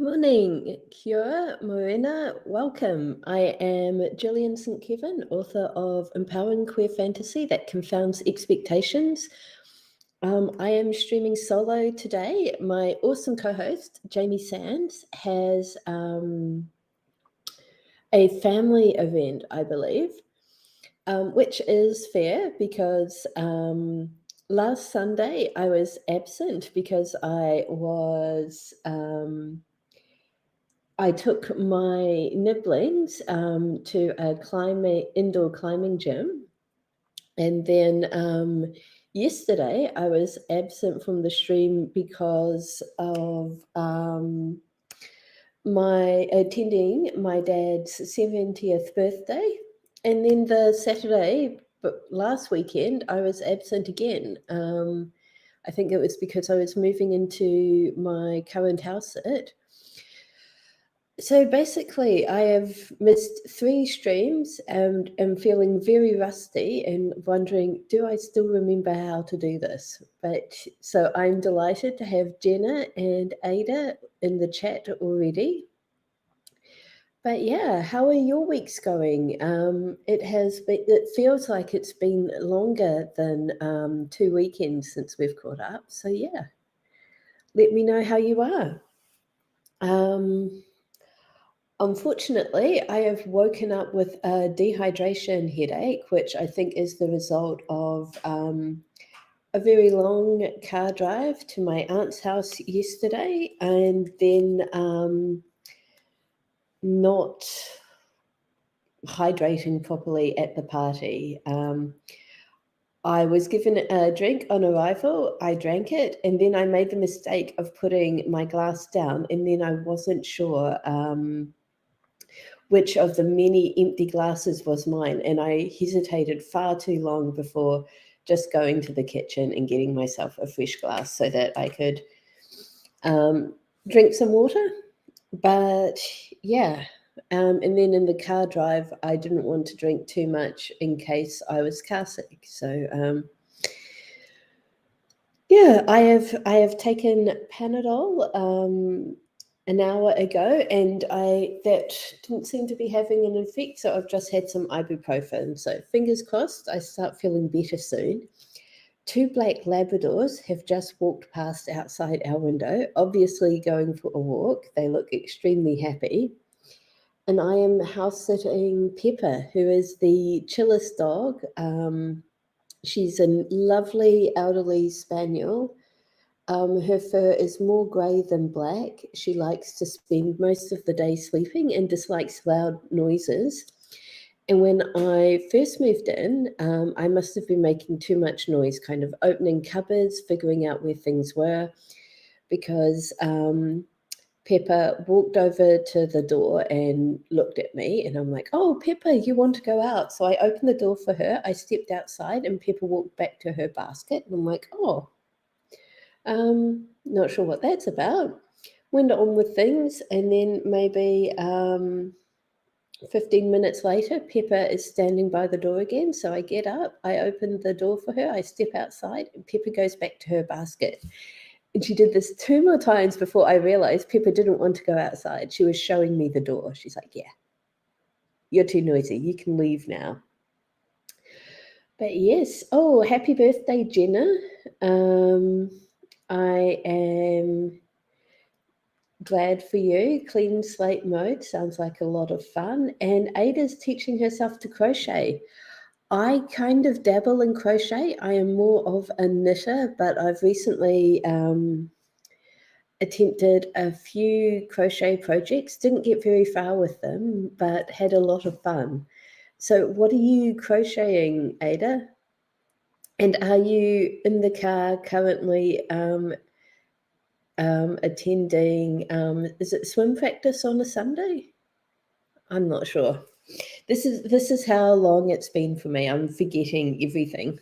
morning, Kia, Morena, welcome. I am Gillian St. Kevern, author of Empowering Queer Fantasy That Confounds Expectations. I am streaming solo today. My awesome co-host, Jamie Sands, has a family event, I believe, which is fair because last Sunday I was absent because I took my nibblings to a indoor climbing gym. And then yesterday I was absent from the stream because of my attending my dad's 70th birthday. And then the Saturday, but last weekend, I was absent again. I think it was because I was moving into my current house sit. So basically, I have missed 3 streams and am feeling very rusty and wondering, do I still remember how to do this? But so I'm delighted to have Jenna and Ada in the chat already. But yeah, how are your weeks going? It feels like it's been longer than 2 weekends since we've caught up. So yeah, let me know how you are. Unfortunately, I have woken up with a dehydration headache, which I think is the result of a very long car drive to my aunt's house yesterday, and then not hydrating properly at the party. I was given a drink on arrival, I drank it, and then I made the mistake of putting my glass down, and then I wasn't sure which of the many empty glasses was mine, and I hesitated far too long before just going to the kitchen and getting myself a fresh glass so that I could drink some water. But yeah, and then in the car drive, I didn't want to drink too much in case I was car sick. So yeah, I have taken Panadol an hour ago, and that didn't seem to be having an effect, so I've just had some ibuprofen. So fingers crossed I start feeling better soon. 2 black Labradors have just walked past outside our window, obviously going for a walk. They look extremely happy. And I am house-sitting Pepper, who is the chillest dog. She's a lovely elderly spaniel. Her fur is more grey than black. She likes to spend most of the day sleeping and dislikes loud noises. And when I first moved in, I must have been making too much noise, kind of opening cupboards, figuring out where things were, because Pepper walked over to the door and looked at me, and I'm like, oh, Pepper, you want to go out? So I opened the door for her. I stepped outside, and Pepper walked back to her basket, and I'm like, oh, not sure what that's about. Went on with things, and then maybe 15 minutes later, Pepper is standing by the door again. So I get up, I open the door for her, I step outside, and Pepper goes back to her basket. And she did this 2 more times before I realized Pepper didn't want to go outside. She was showing me the door. She's like, yeah, you're too noisy. You can leave now. But yes, oh, happy birthday, Jenna. I am glad for you. Clean slate mode sounds like a lot of fun. And Ada's teaching herself to crochet. I kind of dabble in crochet. I am more of a knitter, but I've recently attempted a few crochet projects. Didn't get very far with them, but had a lot of fun. So what are you crocheting, Ada? And are you in the car currently attending, is it swim practice on a Sunday? I'm not sure. This is how long it's been for me. I'm forgetting everything.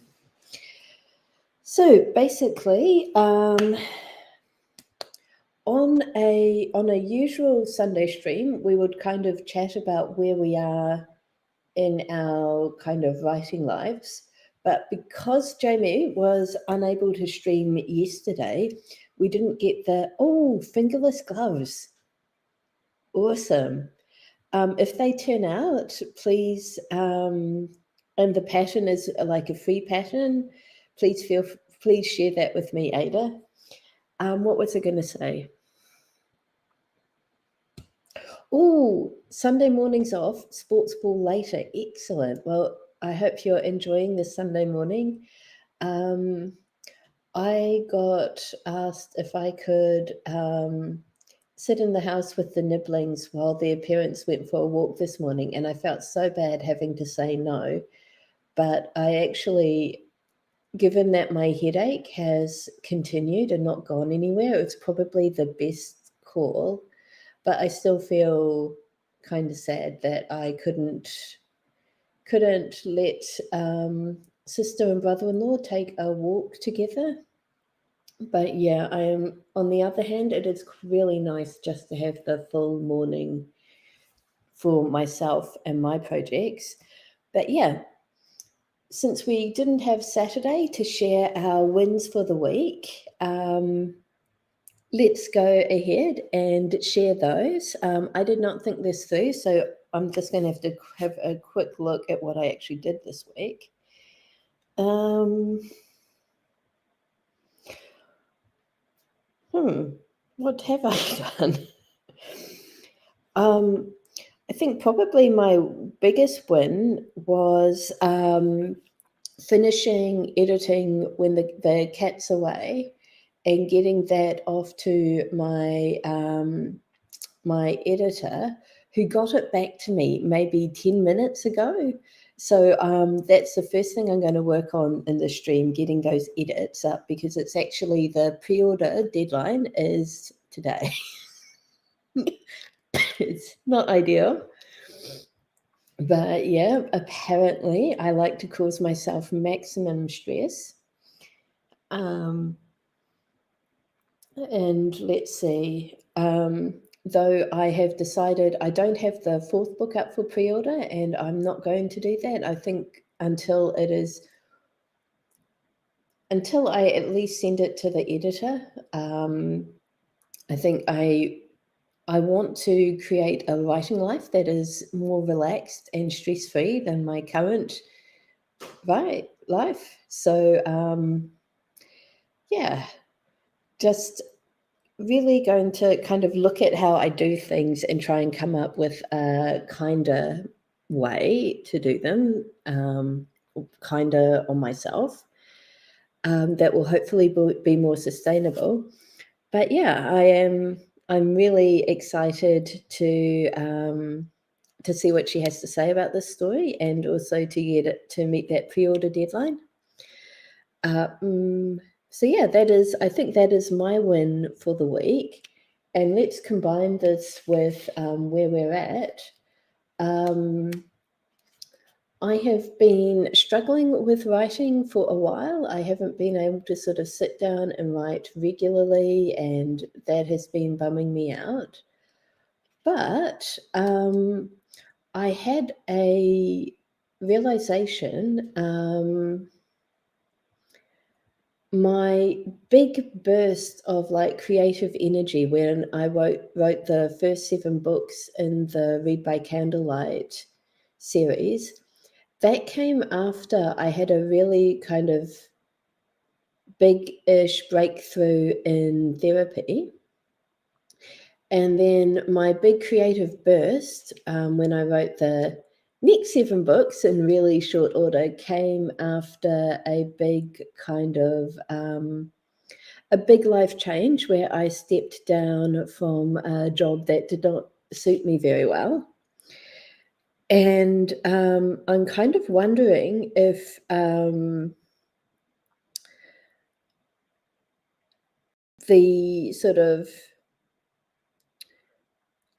So basically, on a usual Sunday stream, we would kind of chat about where we are in our kind of writing lives. But because Jamie was unable to stream yesterday, we didn't get the fingerless gloves. Awesome. If they turn out, please, and the pattern is like a free pattern, please share that with me, Ada. What was I going to say? Oh, Sunday morning's off, sports ball later. Excellent. Well, I hope you're enjoying this Sunday morning. I got asked if I could sit in the house with the nibblings while their parents went for a walk this morning, and I felt so bad having to say no. But I actually, given that my headache has continued and not gone anywhere, it's probably the best call. But I still feel kind of sad that I couldn't let sister and brother-in-law take a walk together. But yeah, I am, on the other hand, it is really nice just to have the full morning for myself and my projects. But yeah, since we didn't have Saturday to share our wins for the week, let's go ahead and share those. I did not think this through, so I'm just going to have a quick look at what I actually did this week. What have I done? I think probably my biggest win was finishing editing when the cat's away and getting that off to my my editor, who got it back to me maybe 10 minutes ago. So that's the first thing I'm going to work on in the stream, getting those edits up, because it's actually the pre-order deadline is today. It's not ideal. But yeah, apparently I like to cause myself maximum stress. And let's see, though I have decided I don't have the fourth book up for pre-order, and I'm not going to do that. I think until I at least send it to the editor, I think I want to create a writing life that is more relaxed and stress-free than my current life. So yeah, just really going to kind of look at how I do things and try and come up with a kinder way to do them, kinder on myself, that will hopefully be more sustainable. But yeah, I'm really excited to see what she has to say about this story, and also to get it to meet that pre-order deadline. So yeah, I think that is my win for the week. And let's combine this with where we're at. I have been struggling with writing for a while. I haven't been able to sort of sit down and write regularly, and that has been bumming me out. But I had a realization. My big burst of like creative energy when I wrote the first 7 books in the Read by Candlelight series, that came after I had a really kind of big-ish breakthrough in therapy. And then my big creative burst, when I wrote the next 7 books in really short order, came after a big kind of a big life change where I stepped down from a job that did not suit me very well. And I'm kind of wondering if the sort of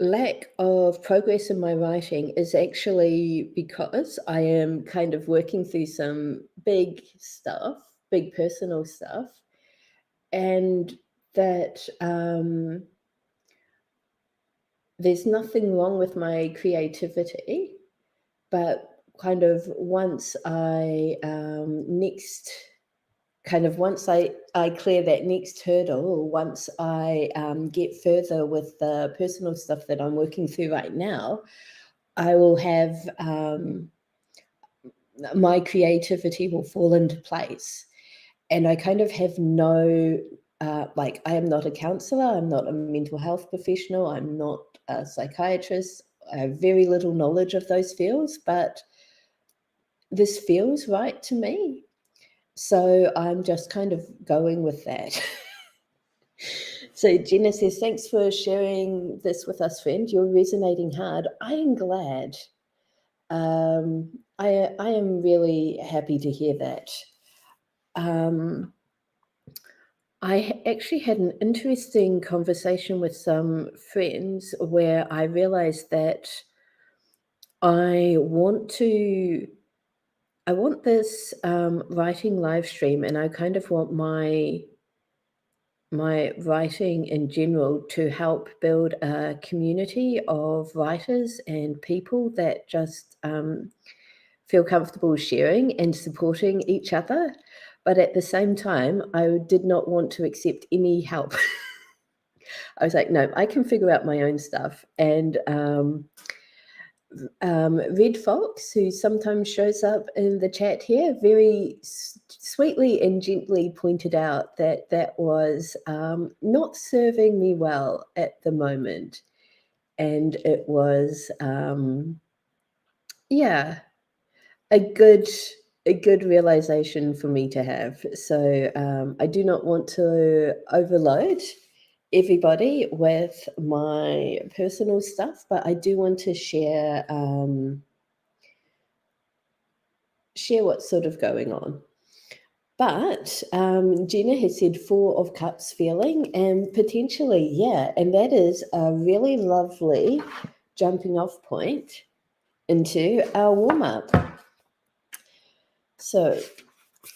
lack of progress in my writing is actually because I am kind of working through some big stuff, big personal stuff, and that there's nothing wrong with my creativity, but kind of once I next kind of once I clear that next hurdle, or once I get further with the personal stuff that I'm working through right now, I will have my creativity will fall into place. And I kind of have no, I am not a counselor, I'm not a mental health professional, I'm not a psychiatrist. I have very little knowledge of those fields, but this feels right to me. So I'm just kind of going with that. So Jenna says, thanks for sharing this with us, friend. You're resonating hard. I am glad. I am really happy to hear that. I actually had an interesting conversation with some friends where I realized that I want this writing live stream, and I kind of want my writing in general to help build a community of writers and people that just feel comfortable sharing and supporting each other. But at the same time, I did not want to accept any help. I was like, no, I can figure out my own stuff. And Red Fox, who sometimes shows up in the chat here, very sweetly and gently pointed out that that was not serving me well at the moment. And it was, a good realization for me to have. So I do not want to overload everybody with my personal stuff, but I do want to share what's sort of going on. But Gina has said 4 of Cups feeling, and potentially, and that is a really lovely jumping off point into our warm-up. So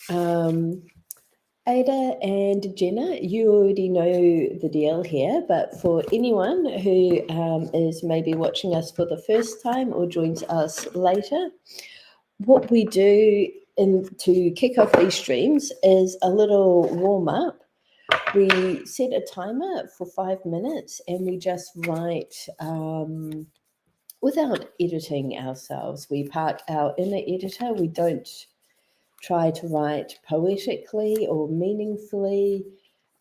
Ada and Jenna, you already know the deal here, but for anyone who is maybe watching us for the first time or joins us later, what we do to kick off these streams is a little warm-up. We set a timer for 5 minutes and we just write without editing ourselves. We park our inner editor. We don't try to write poetically or meaningfully.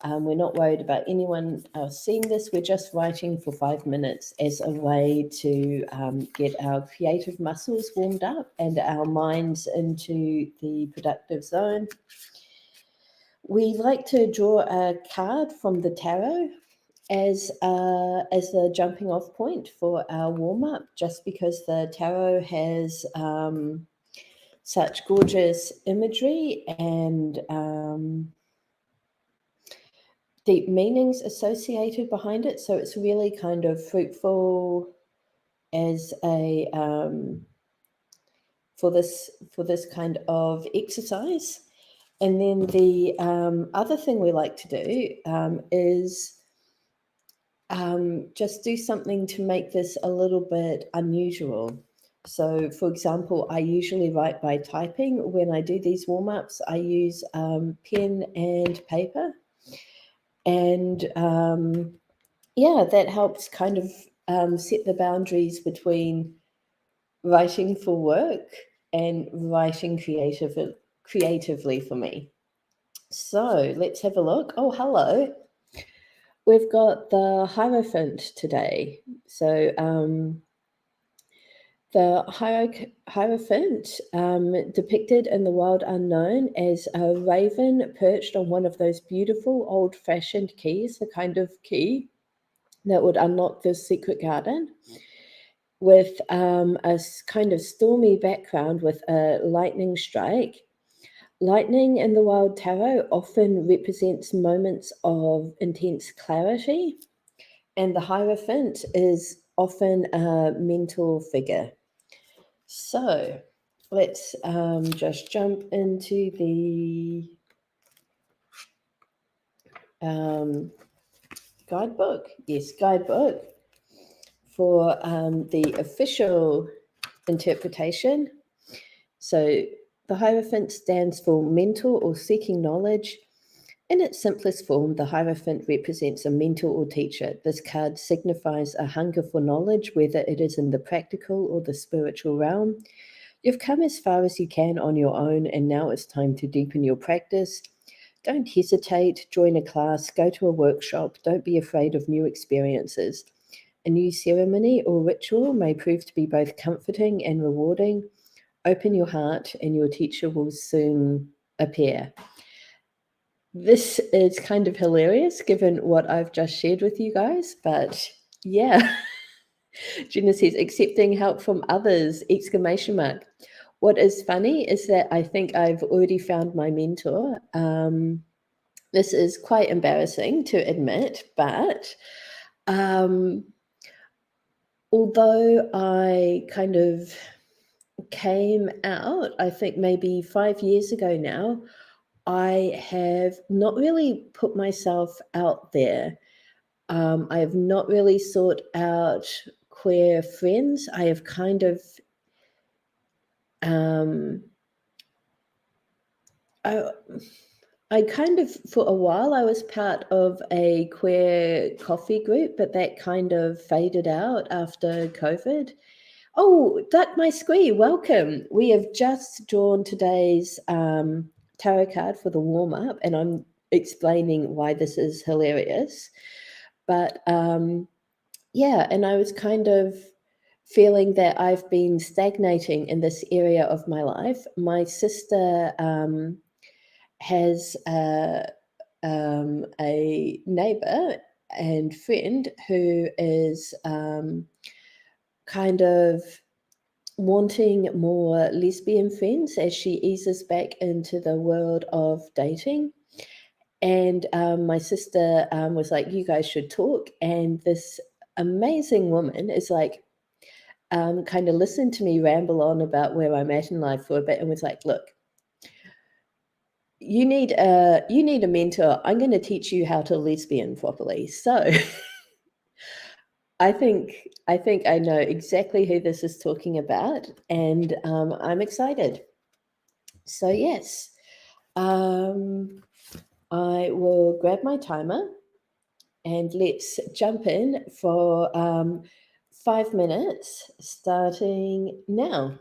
We're not worried about anyone else seeing this. We're just writing for 5 minutes as a way to get our creative muscles warmed up and our minds into the productive zone. We like to draw a card from the tarot as a jumping off point for our warm-up, just because the tarot has such gorgeous imagery and deep meanings associated behind it. So it's really kind of fruitful as a for this kind of exercise. And then the other thing we like to do is just do something to make this a little bit unusual. So, for example, I usually write by typing. When I do these warm-ups, I use pen and paper. And that helps kind of set the boundaries between writing for work and writing creatively for me. So let's have a look. Oh, hello. We've got the Hierophant today. So the Hierophant, depicted in the Wild Unknown as a raven perched on one of those beautiful old-fashioned keys, the kind of key that would unlock the secret garden, with a kind of stormy background with a lightning strike. Lightning in the Wild Tarot often represents moments of intense clarity, and the Hierophant is often a mental figure. So let's just jump into the guidebook. Yes, guidebook for the official interpretation. So The Hierophant stands for mentor or seeking knowledge. In its simplest form, the Hierophant represents a mentor or teacher. This card signifies a hunger for knowledge, whether it is in the practical or the spiritual realm. You've come as far as you can on your own, and now it's time to deepen your practice. Don't hesitate, join a class, go to a workshop. Don't be afraid of new experiences. A new ceremony or ritual may prove to be both comforting and rewarding. Open your heart, and your teacher will soon appear. This is kind of hilarious given what I've just shared with you guys, but yeah. Gina says, accepting help from others, exclamation mark. What is funny is that I think I've already found my mentor. This is quite embarrassing to admit, but although I kind of came out, I think maybe 5 years ago now, I have not really put myself out there. I have not really sought out queer friends. I have kind of, I kind of, for a while, I was part of a queer coffee group, but that kind of faded out after COVID. Oh, Duck My Squee, welcome. We have just drawn today's tarot card for the warm-up, and I'm explaining why this is hilarious. But yeah, and I was kind of feeling that I've been stagnating in this area of my life. My sister has a neighbor and friend who is kind of wanting more lesbian friends as she eases back into the world of dating. And my sister was like, you guys should talk. And this amazing woman is like, kind of listened to me ramble on about where I'm at in life for a bit and was like, look, you need a mentor. I'm going to teach you how to lesbian properly. So I think I know exactly who this is talking about, and I'm excited. So yes, I will grab my timer and let's jump in for 5 minutes starting now.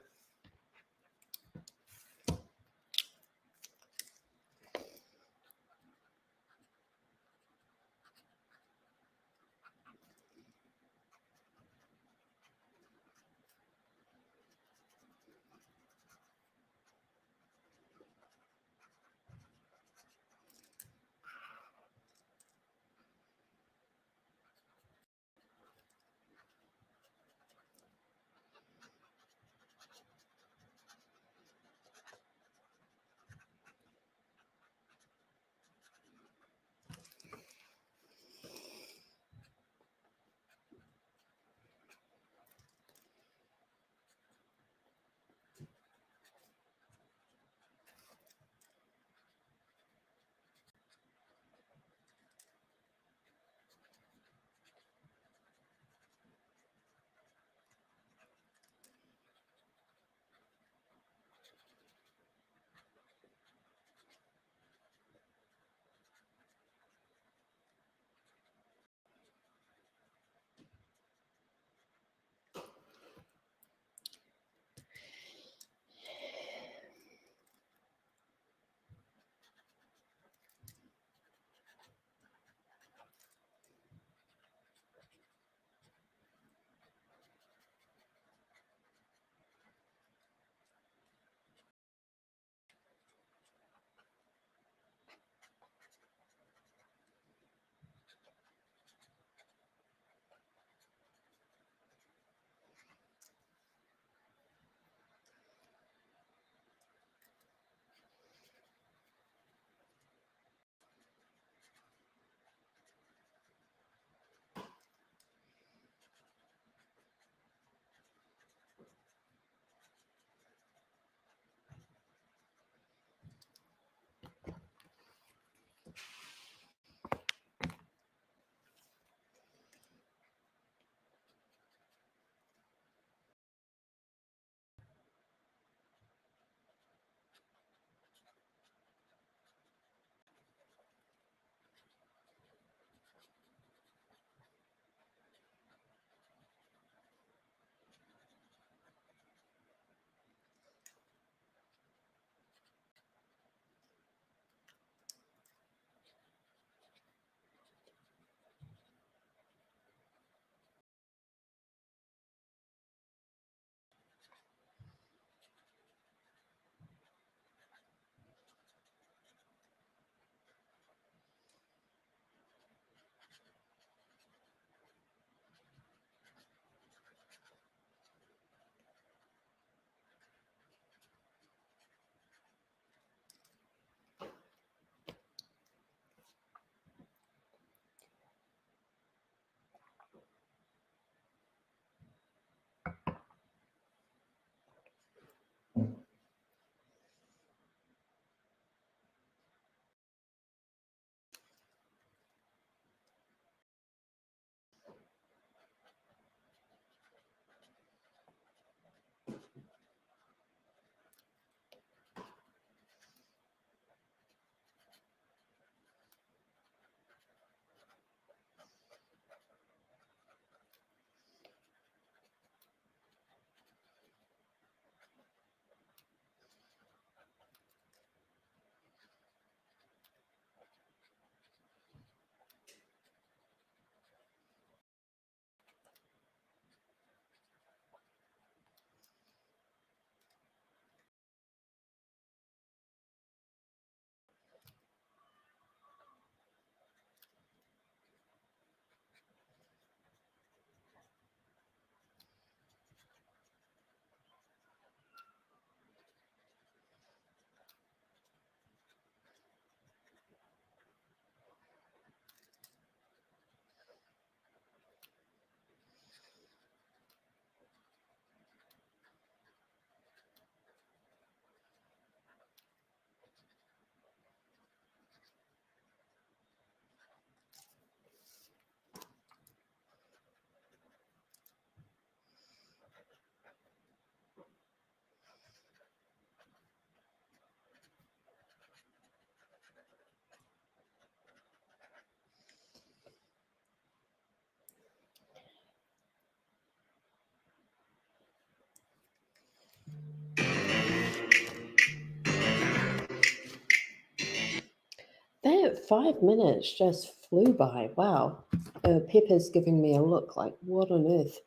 5 minutes just flew by. Wow. Pepper's giving me a look like, what on earth?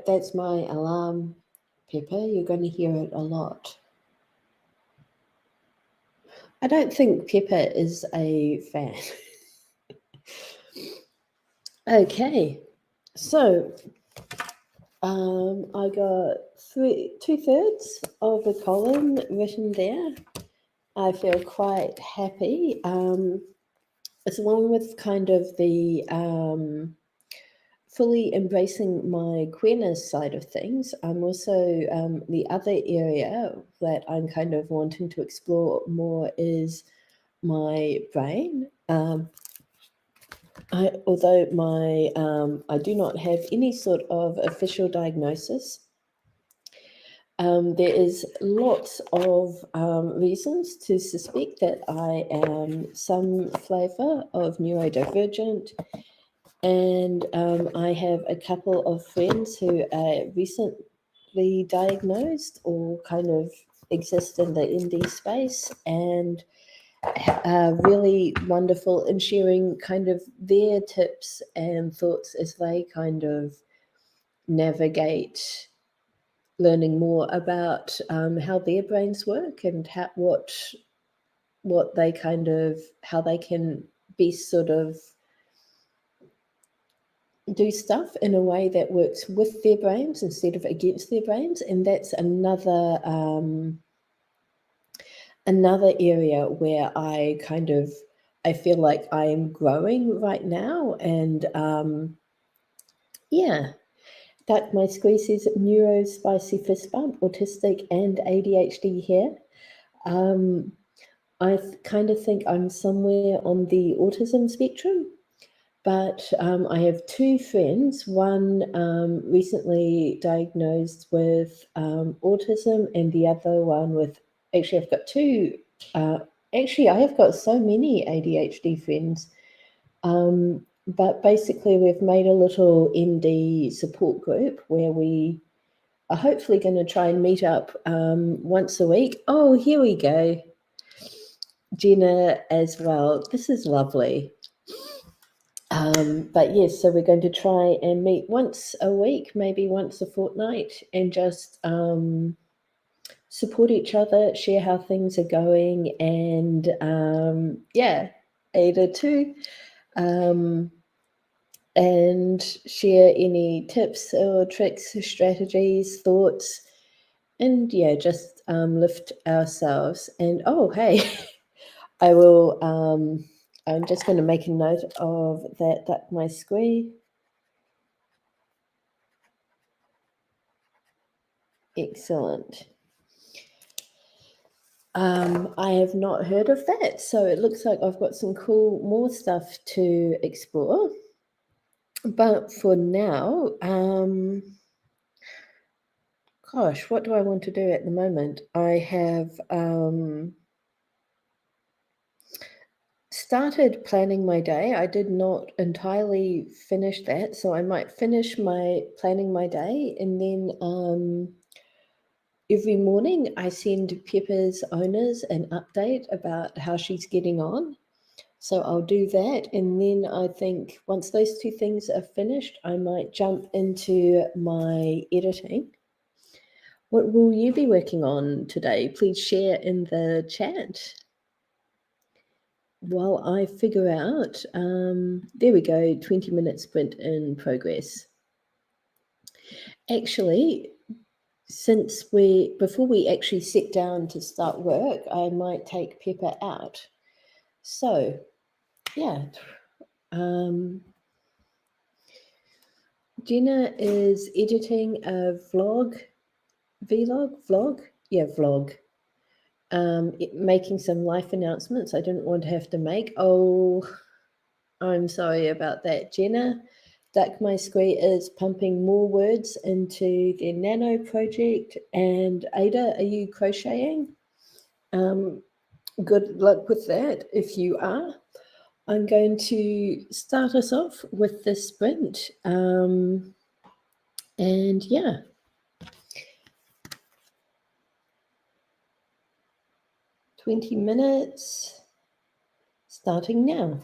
That's my alarm, Pepper. You're going to hear it a lot. I don't think Pepper is a fan. Okay, so I got 2/3 of a column written there. I feel quite happy. It's along with kind of the fully embracing my queerness side of things. I'm also the other area that I'm kind of wanting to explore more is my brain. Although I do not have any sort of official diagnosis, there is lots of reasons to suspect that I am some flavour of neurodivergent, and I have a couple of friends who are recently diagnosed or kind of exist in the indie space and really wonderful in sharing kind of their tips and thoughts as they kind of navigate learning more about how their brains work and what they kind of, how they can best sort of do stuff in a way that works with their brains instead of against their brains. And that's another area where I feel like I am growing right now. And yeah, that my squeeze says neuro spicy fist bump, autistic and ADHD here. I kind of think I'm somewhere on the autism spectrum, but I have two friends, one recently diagnosed with autism and the other one with, actually I've got two, actually I have got so many ADHD friends, but basically we've made a little ND support group where we are hopefully going to try and meet up once a week. Oh, here we go. Jenna as well. This is lovely. But yes, so we're going to try and meet once a week, maybe once a fortnight, and just support each other, share how things are going, and yeah, Ada too, and share any tips or tricks, strategies, thoughts, and yeah, just lift ourselves. And oh, hey, I will. I'm just going to make a note of that. Duck my squee. Excellent. I have not heard of that, so it looks like I've got some cool more stuff to explore. But for now, gosh, what do I want to do at the moment? I have started planning my day. I did not entirely finish that, so I might finish my planning my day, and then every morning I send Pepper's owners an update about how she's getting on. So I'll do that, and then I think once those two things are finished, I might jump into my editing. What will you be working on today? Please share in the chat while I figure out. There we go, 20-minute sprint in progress. Actually, before we actually sit down to start work, I might take Pepper out. So, yeah. Jenna is editing a vlog, making some life announcements I didn't want to have to make. Oh, I'm sorry about that, Jenna. Duck My Squee is pumping more words into their nano project. And Ada, are you crocheting? Good luck with that if you are. I'm going to start us off with the sprint. And yeah. $20. starting now.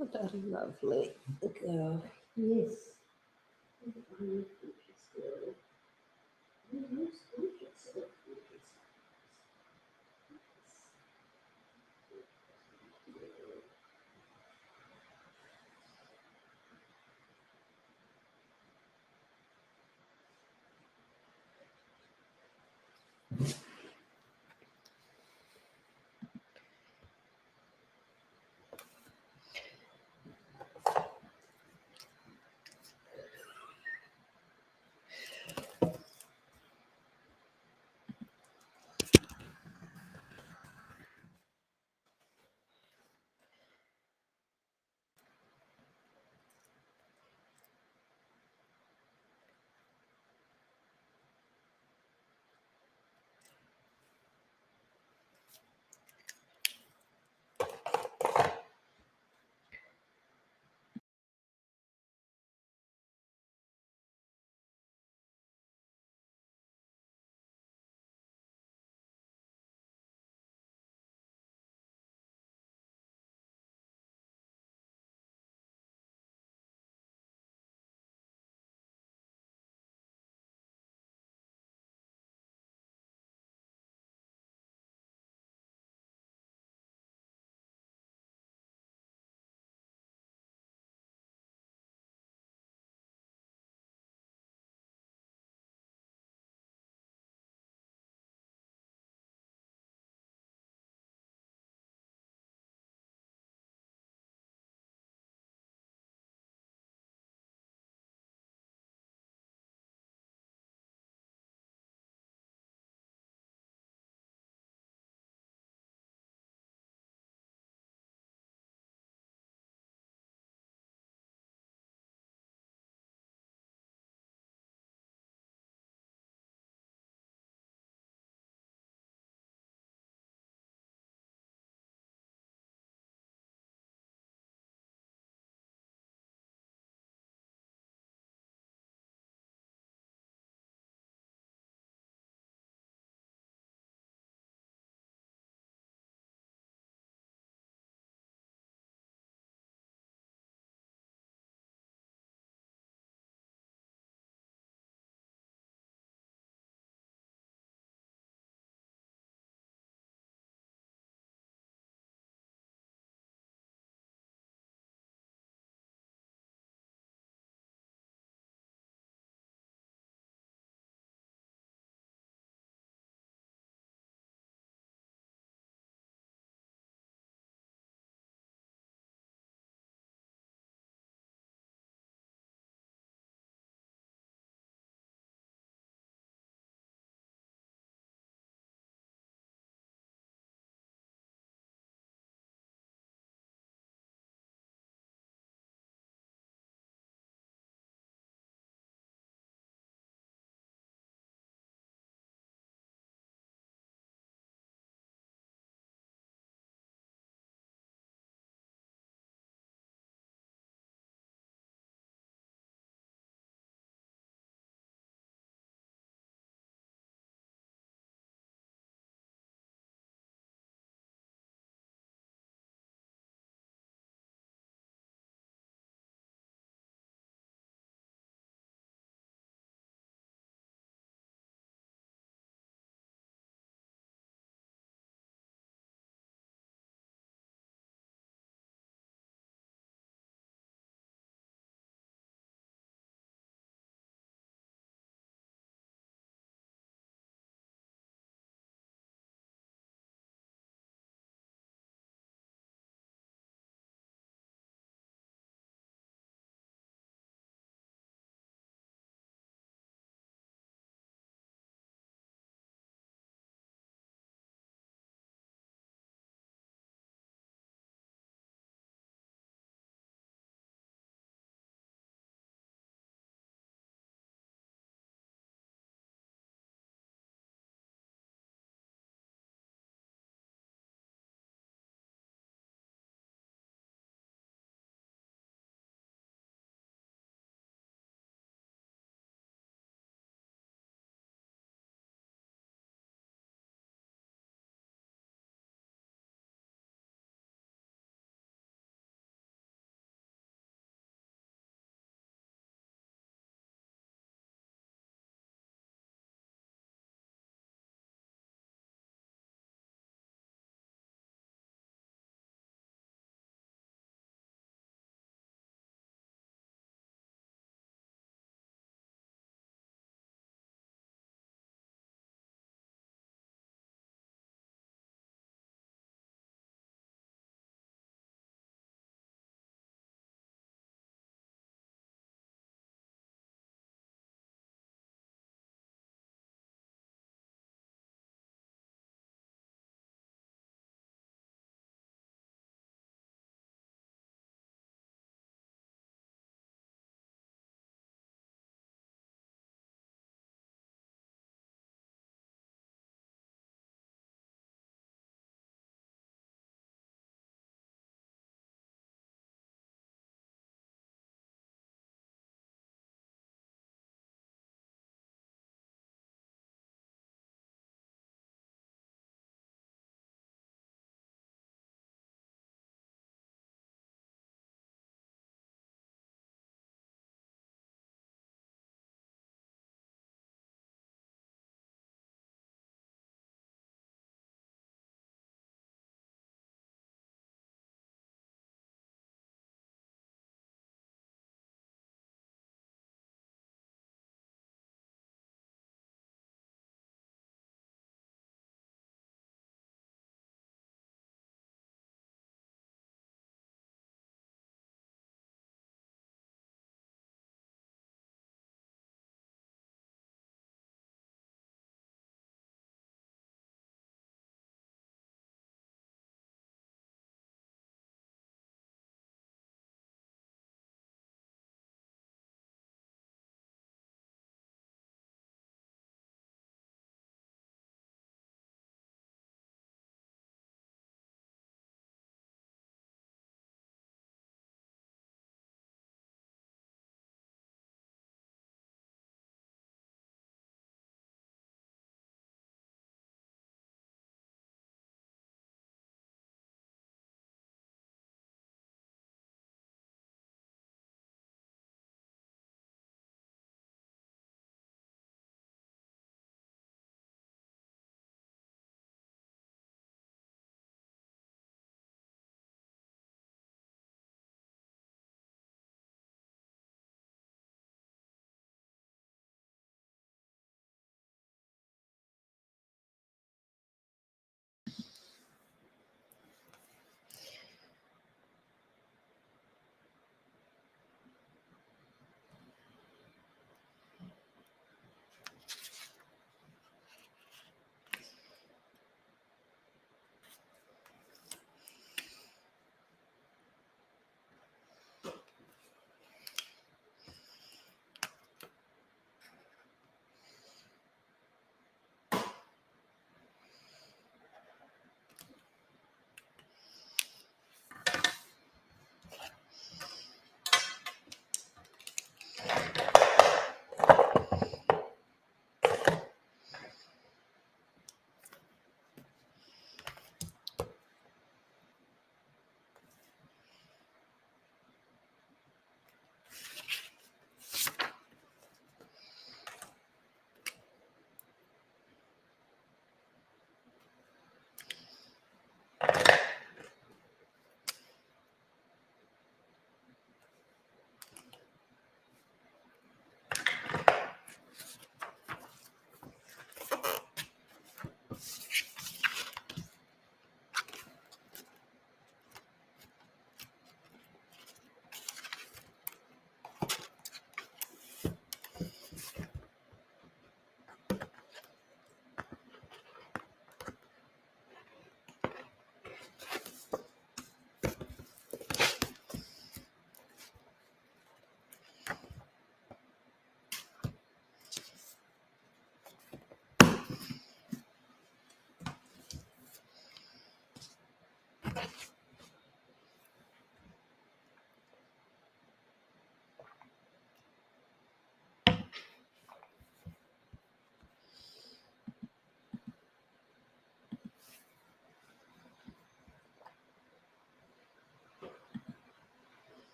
What a lovely girl. Yes. Gorgeous girl. Most gorgeous.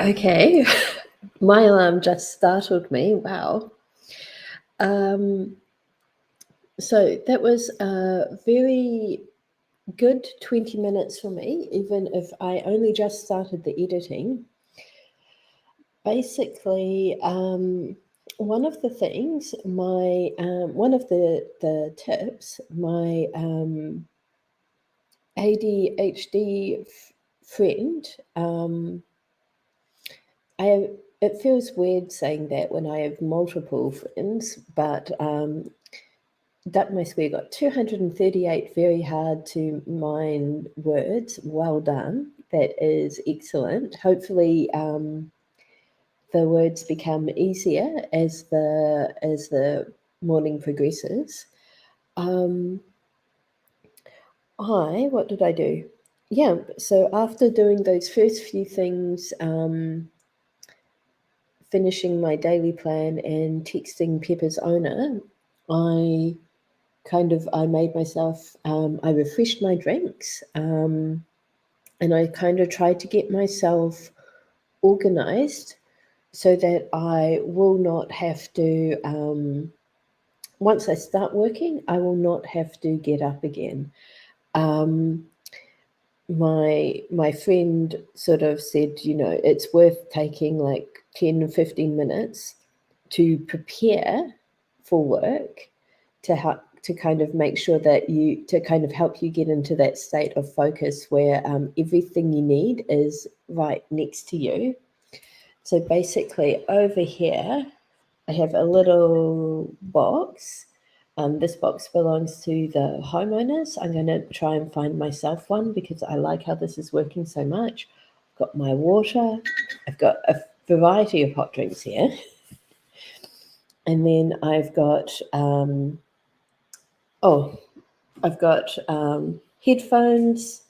Okay, my alarm just startled me. Wow. So that was a very good 20 minutes for me, even if I only just started the editing. Basically, one of the things, one of the tips, my ADHD friend, it feels weird saying that when I have multiple friends, but Duck My Square got 238 very hard to mind words. Well done. That is excellent. Hopefully, the words become easier as the morning progresses. What did I do? Yeah, so after doing those first few things, finishing my daily plan and texting Pepper's owner, I made myself, I refreshed my drinks, and I kind of tried to get myself organized so that I will not have to, once I start working, I will not have to get up again. My friend sort of said, it's worth taking like 10 or 15 minutes to prepare for work to kind of make sure that to kind of help you get into that state of focus where everything you need is right next to you. So basically over here, I have a little box. This box belongs to the homeowners. I'm going to try and find myself one because I like how this is working so much. I've got my water. I've got a variety of hot drinks here. And then I've got, headphones,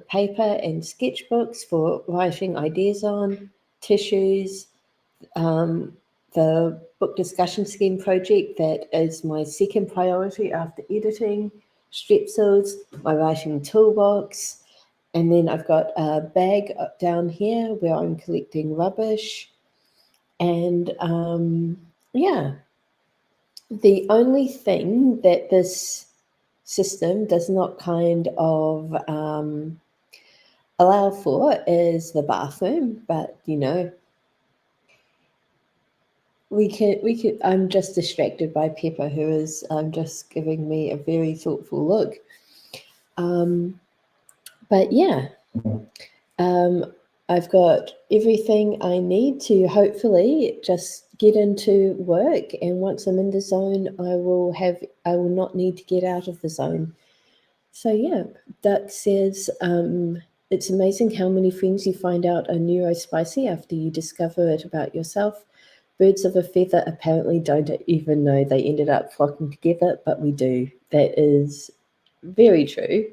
paper and sketchbooks for writing ideas on, tissues, the book discussion scheme project that is my second priority after editing, strepsils, my writing toolbox, and then I've got a bag down here where I'm collecting rubbish. And yeah, the only thing that this system does not kind of allow for is the bathroom, but we could. I'm just distracted by Pepper, who is just giving me a very thoughtful look. But yeah, I've got everything I need to hopefully just get into work. And once I'm in the zone, I will not need to get out of the zone. So yeah, Duck says, it's amazing how many friends you find out are neurospicy after you discover it about yourself. Birds of a feather apparently don't even know they ended up flocking together, but we do. That is very true.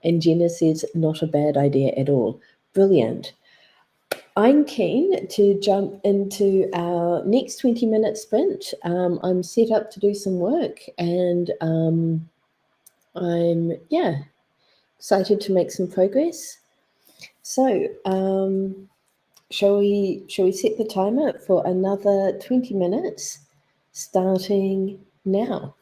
And Jenna says, not a bad idea at all. Brilliant. I'm keen to jump into our next 20-minute sprint. I'm set up to do some work, and I'm excited to make some progress. So shall we set the timer for another 20 minutes starting now?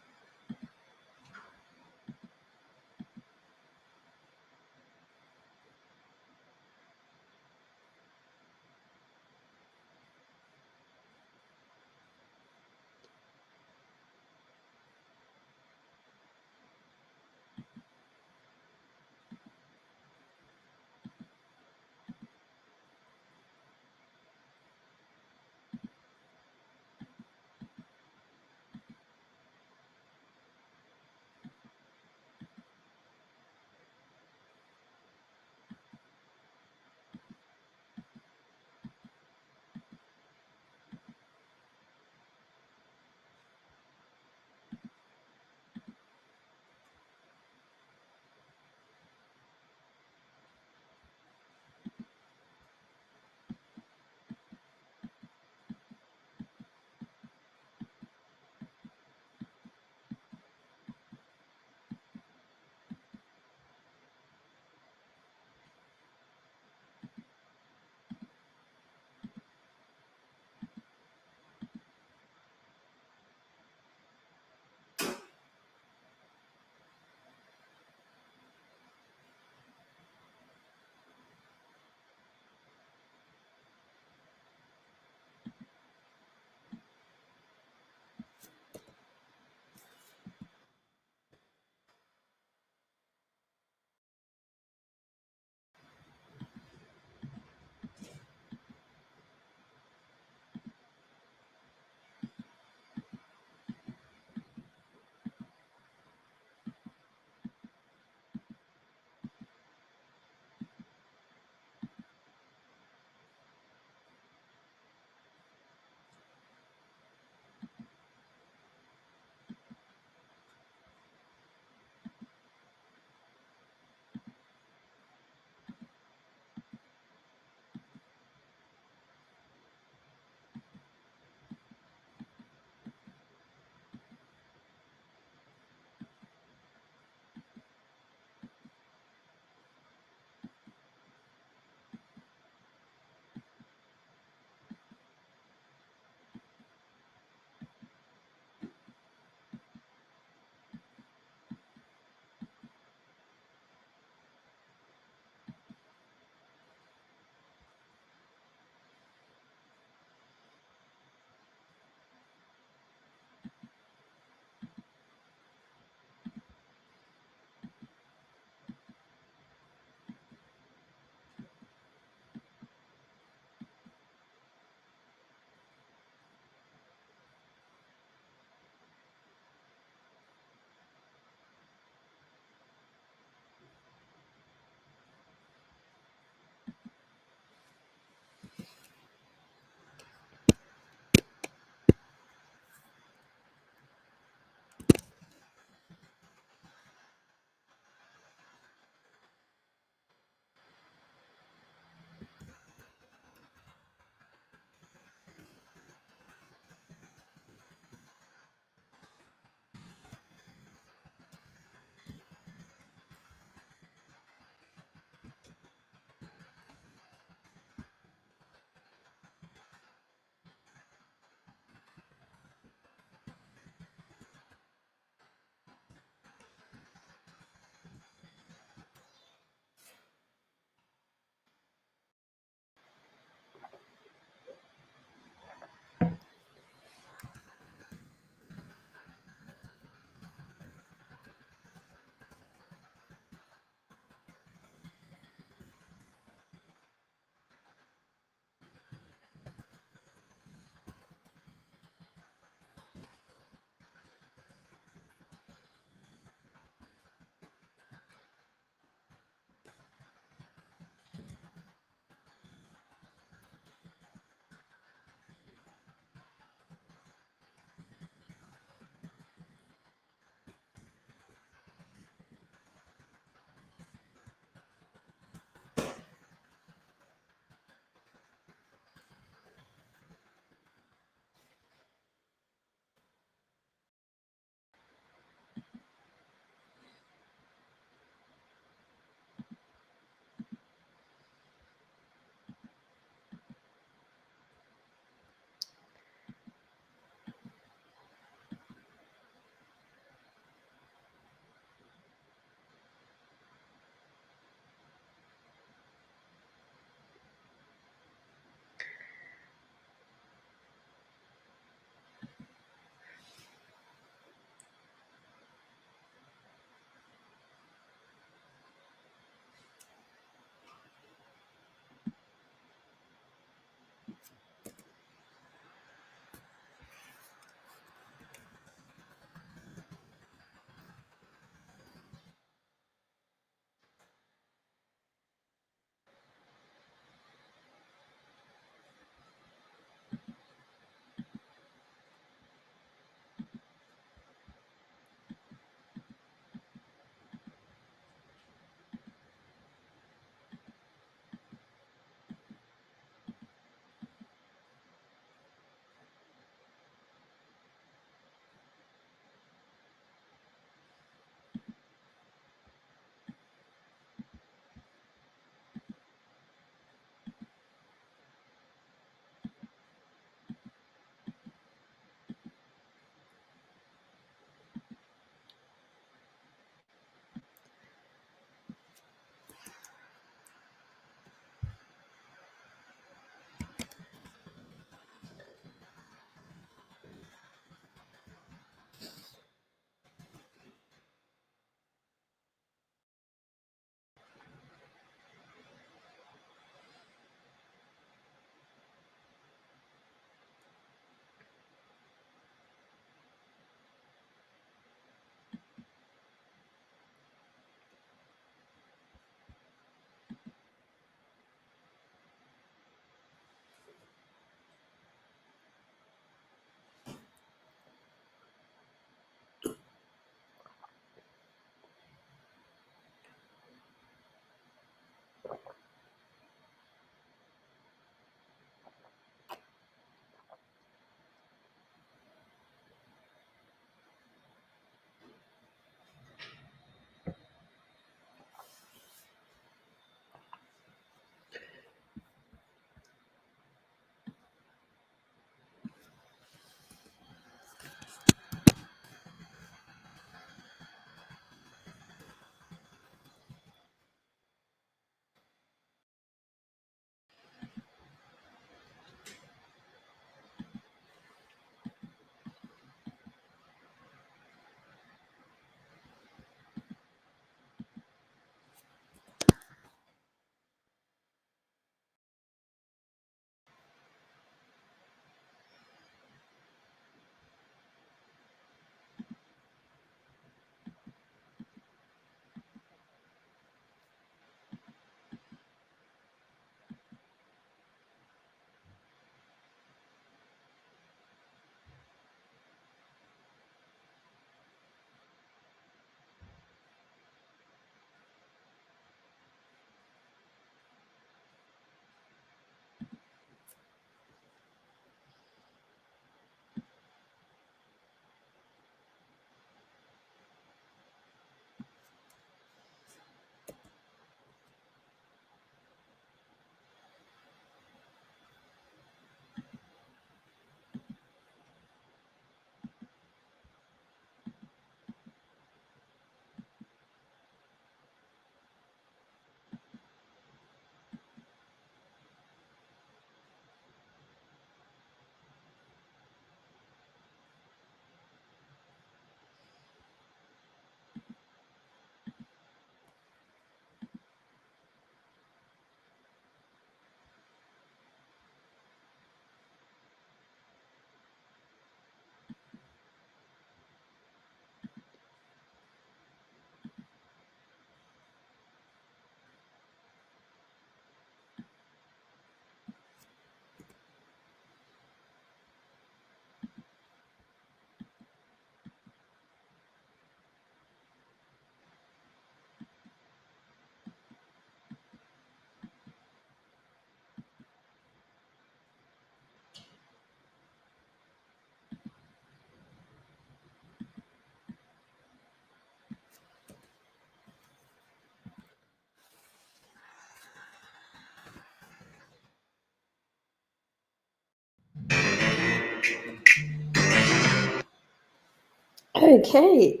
Okay.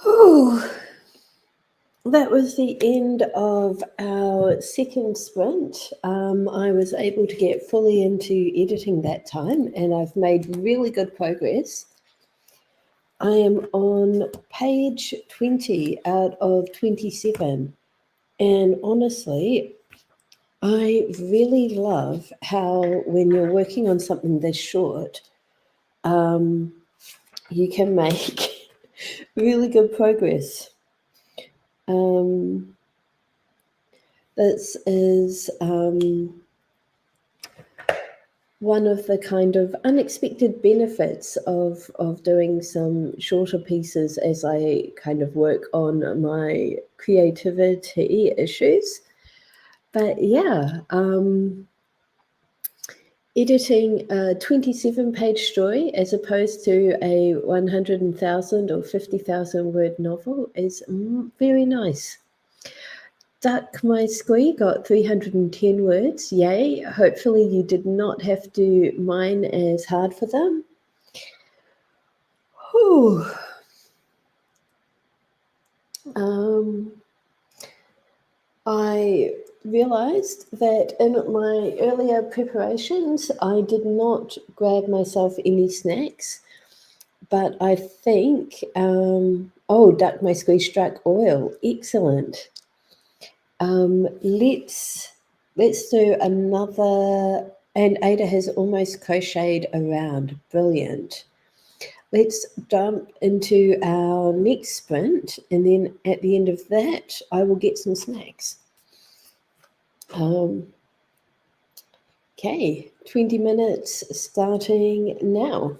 Whew. That was the end of our second sprint. I was able to get fully into editing that time, and I've made really good progress. I am on page 20 out of 27. And honestly, I really love how when you're working on something this short, you can make really good progress. This is one of the kind of unexpected benefits of doing some shorter pieces as I kind of work on my creativity issues. But yeah, editing a 27-page story as opposed to a 100,000 or 50,000 word novel is very nice. Duck My Squee got 310 words. Yay. Hopefully you did not have to mine as hard for them. Whew. I realized that in my earlier preparations, I did not grab myself any snacks, but I think, Duck My Squee struck oil. Excellent. Let's do another, and Ada has almost crocheted around. Brilliant. Let's jump into our next sprint, and then at the end of that, I will get some snacks. Okay, 20 minutes starting now.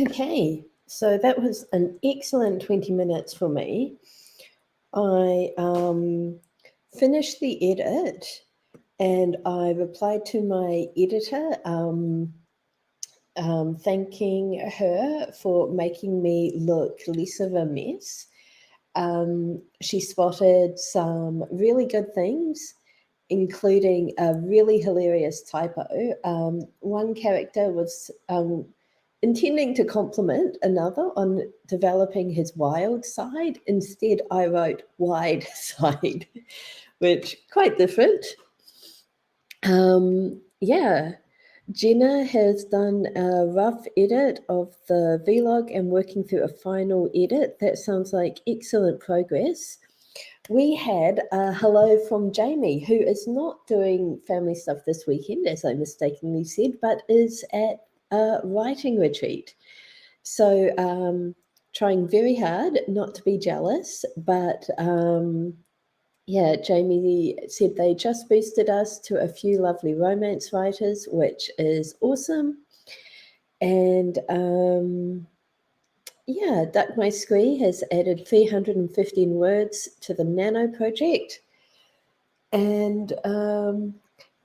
Okay, so that was an excellent 20 minutes for me. I finished the edit and I replied to my editor thanking her for making me look less of a mess. She spotted some really good things, including a really hilarious typo. One character was intending to compliment another on developing his wild side. Instead, I wrote wide side, which quite different. Yeah, Jenna has done a rough edit of the vlog and working through a final edit. That sounds like excellent progress. We had a hello from Jamie, who is not doing family stuff this weekend, as I mistakenly said, but is at a writing retreat. So trying very hard not to be jealous, but yeah, Jamie said they just boosted us to a few lovely romance writers, which is awesome. And yeah, Duck My Squee has added 315 words to the Nano project. And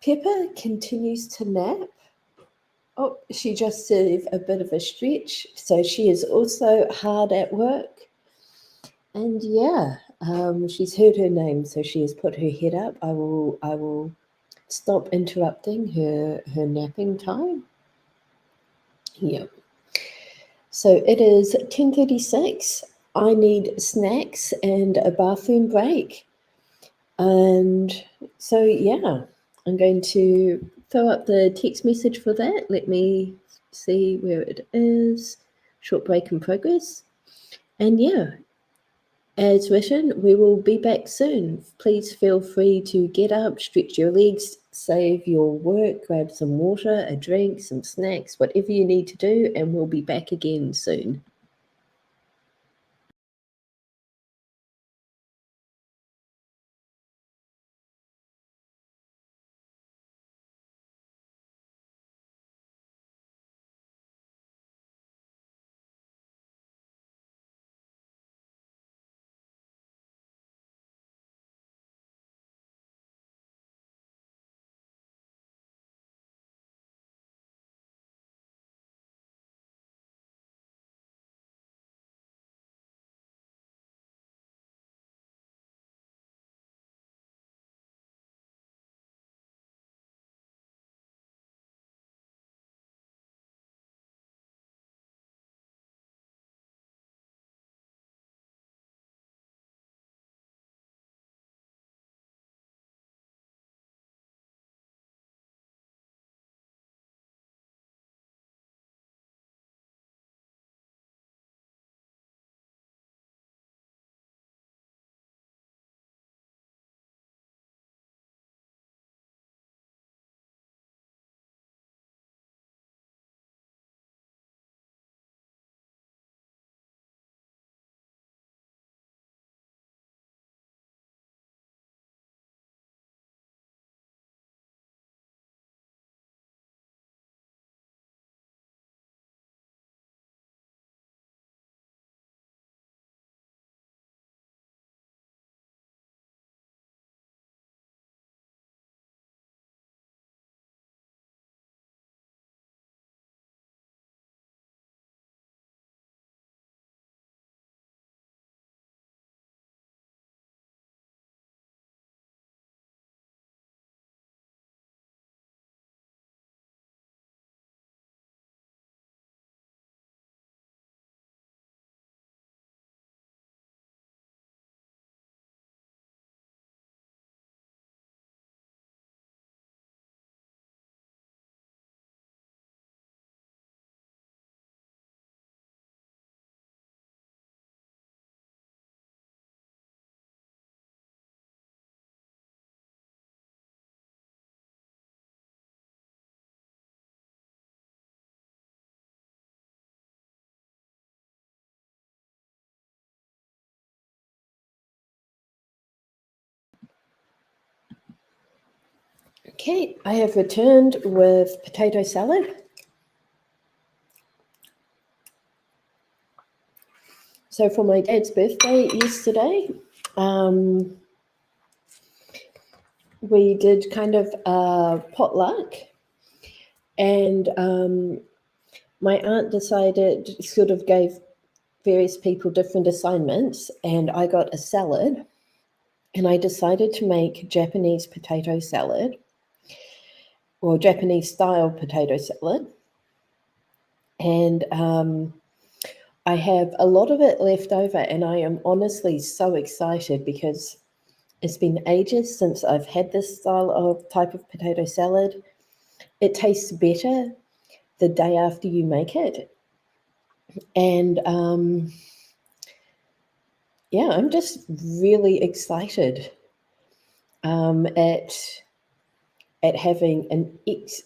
Pepper continues to nap. Oh, she just did a bit of a stretch. So she is also hard at work. And yeah, she's heard her name, so she has put her head up. I will stop interrupting her napping time. Yeah. So it is 10:36. I need snacks and a bathroom break. And so yeah, I'm going to throw up the text message for that. Let me see where it is. Short break in progress. And yeah, as written, we will be back soon. Please feel free to get up, stretch your legs, save your work, grab some water, a drink, some snacks, whatever you need to do, and we'll be back again soon. Okay, I have returned with potato salad. So for my dad's birthday yesterday, we did kind of a potluck, and my aunt sort of gave various people different assignments, and I got a salad, and I decided to make Japanese potato salad, or Japanese style potato salad. And I have a lot of it left over, and I am honestly so excited because it's been ages since I've had this type of potato salad. It tastes better the day after you make it. And yeah, I'm just really excited at having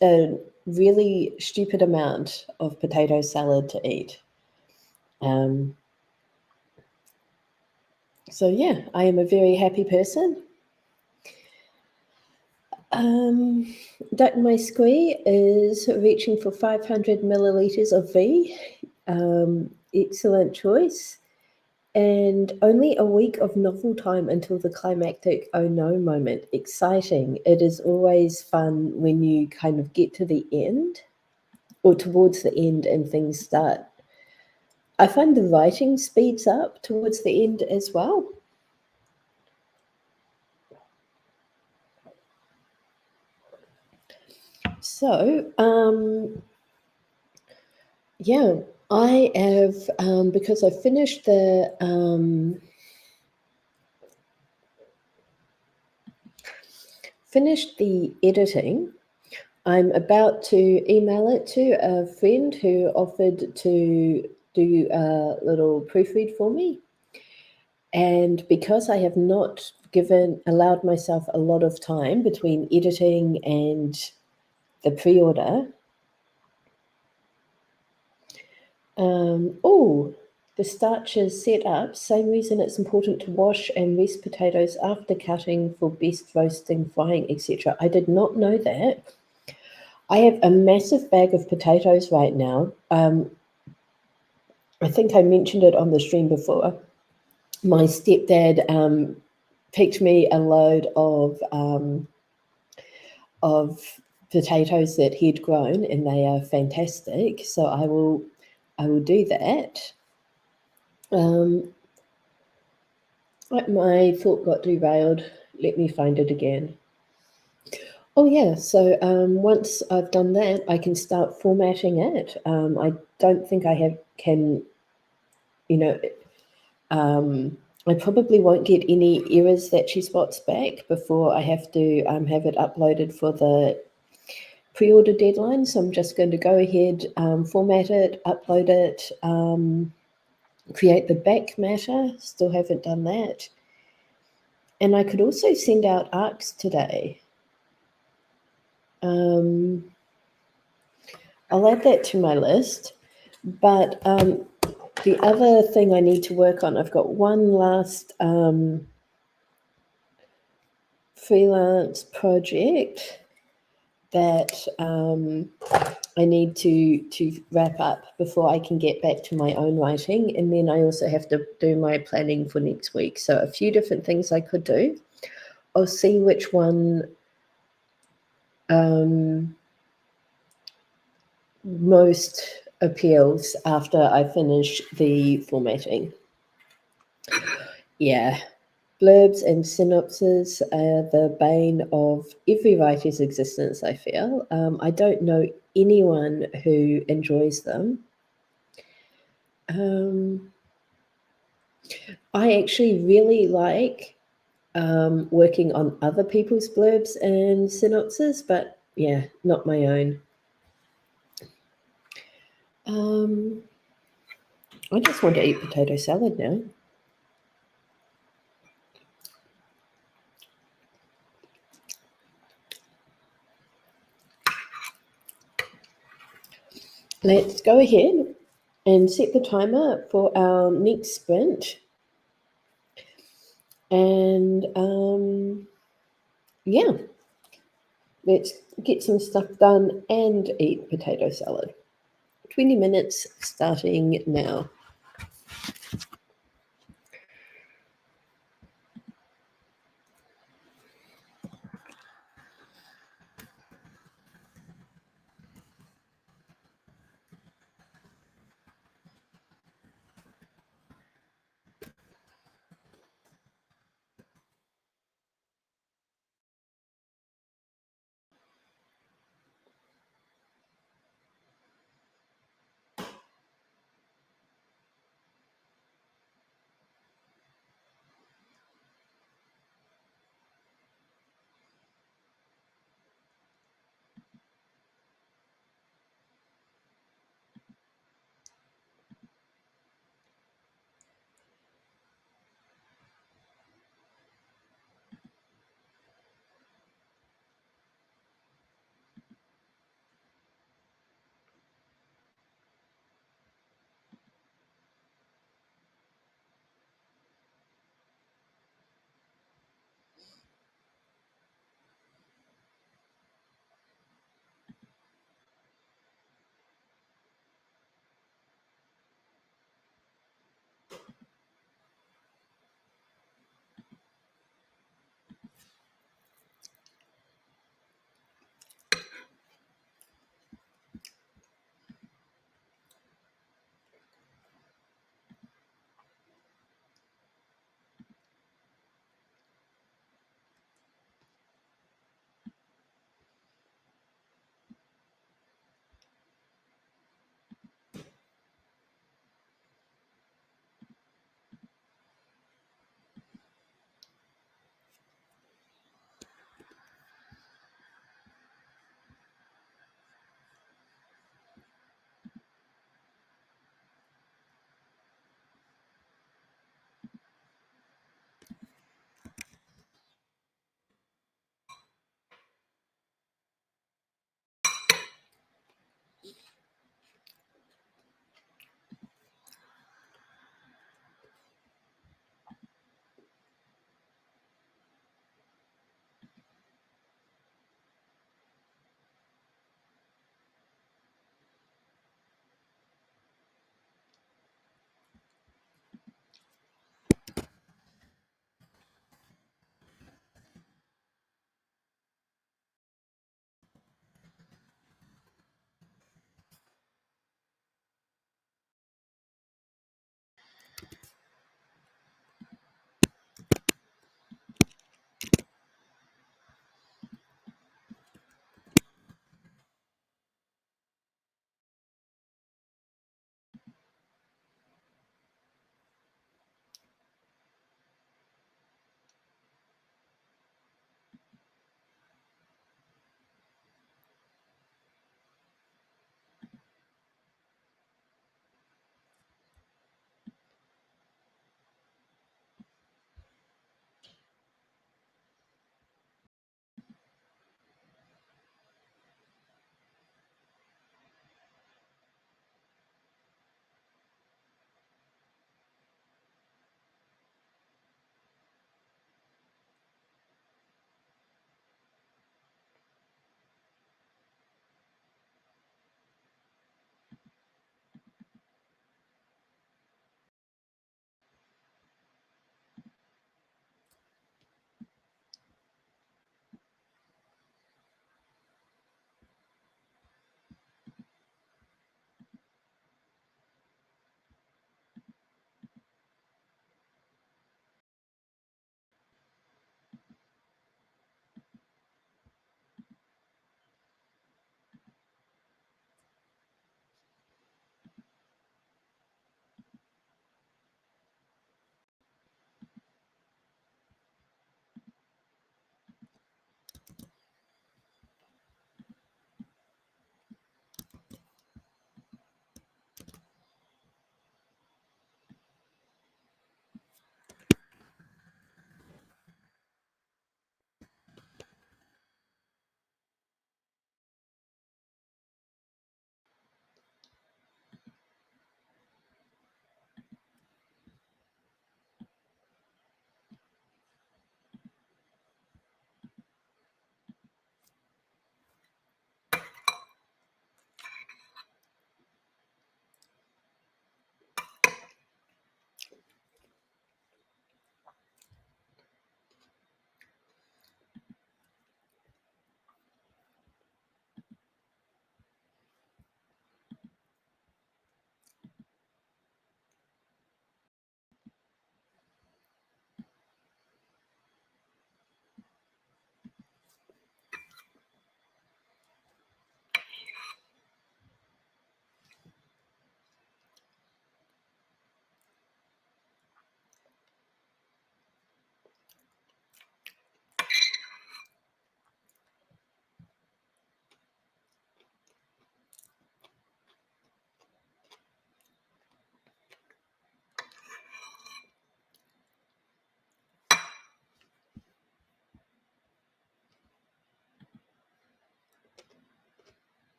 a really stupid amount of potato salad to eat. So yeah, I am a very happy person. Duck My Squee is reaching for 500 milliliters of V. Excellent choice. And only a week of novel time until the climactic oh no moment. Exciting. It is always fun when you kind of get to the end or towards the end and things start. I find the writing speeds up towards the end as well. So, yeah, I have, because I finished the editing, I'm about to email it to a friend who offered to do a little proofread for me. And because I have not allowed myself a lot of time between editing and the pre-order, the starch is set up. Same reason it's important to wash and rest potatoes after cutting for best roasting, frying, etc. I did not know that. I have a massive bag of potatoes right now. I think I mentioned it on the stream before. My stepdad picked me a load of potatoes that he'd grown, and they are fantastic. So I will do that. My thought got derailed. Let me find it again. Oh yeah, so once I've done that, I can start formatting it. I don't think I can, I probably won't get any errors that she spots back before I have to have it uploaded for the pre-order deadline. So I'm just going to go ahead, format it, upload it, create the back matter. Still haven't done that. And I could also send out ARCs today. I'll add that to my list. But the other thing I need to work on, I've got one last freelance project that I need to wrap up before I can get back to my own writing. And then I also have to do my planning for next week. So a few different things I could do. I'll see which one most appeals after I finish the formatting. Yeah. Blurbs and synopses are the bane of every writer's existence, I feel. I don't know anyone who enjoys them. I actually really like working on other people's blurbs and synopses, but yeah, not my own. I just want to eat potato salad now. Let's go ahead and set the timer for our next sprint. And yeah, let's get some stuff done and eat potato salad. 20 minutes starting now.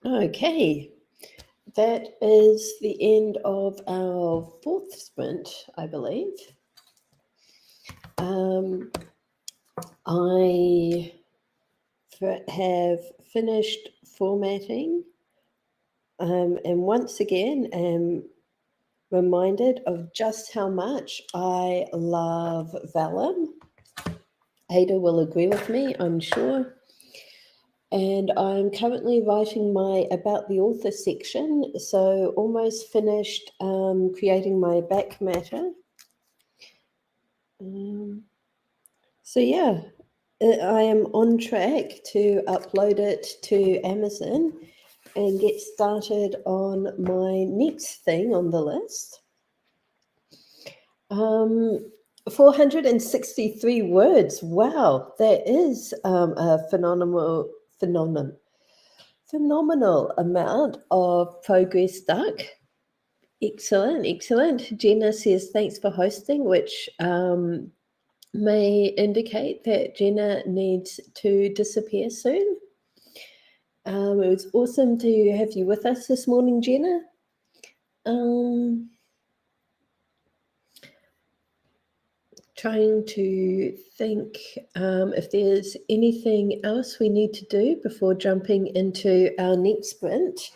Okay, that is the end of our fourth sprint, I believe. I have finished formatting, and once again am reminded of just how much I love vellum. Ada will agree with me, I'm sure. And I'm currently writing my About the Author section, so almost finished creating my back matter. So yeah, I am on track to upload it to Amazon and get started on my next thing on the list. 463 words. Wow, that is a phenomenal amount of progress, Doug. Excellent. Jenna says thanks for hosting, which may indicate that Jenna needs to disappear soon. It was awesome to have you with us this morning, Jenna. Trying to think if there's anything else we need to do before jumping into our next sprint.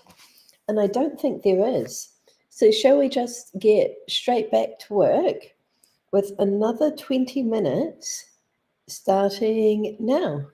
And I don't think there is. So shall we just get straight back to work with another 20 minutes starting now?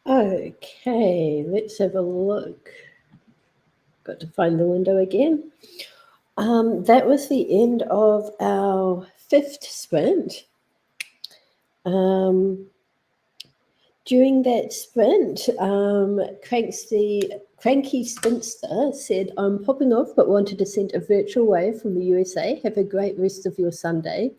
Okay, let's have a look. Got to find the window again. That was the end of our 5th sprint. During that sprint, Cranky Spinster said, "I'm popping off, but wanted to send a virtual wave from the USA. Have a great rest of your Sunday."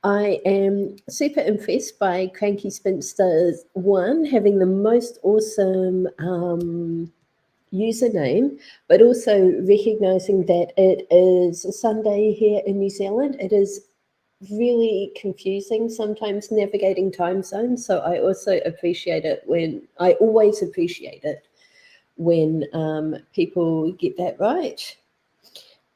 I am super impressed by Cranky Spinster's one, having the most awesome username, but also recognizing that it is a Sunday here in New Zealand. It is really confusing sometimes navigating time zones. So I also appreciate it I always appreciate it when people get that right.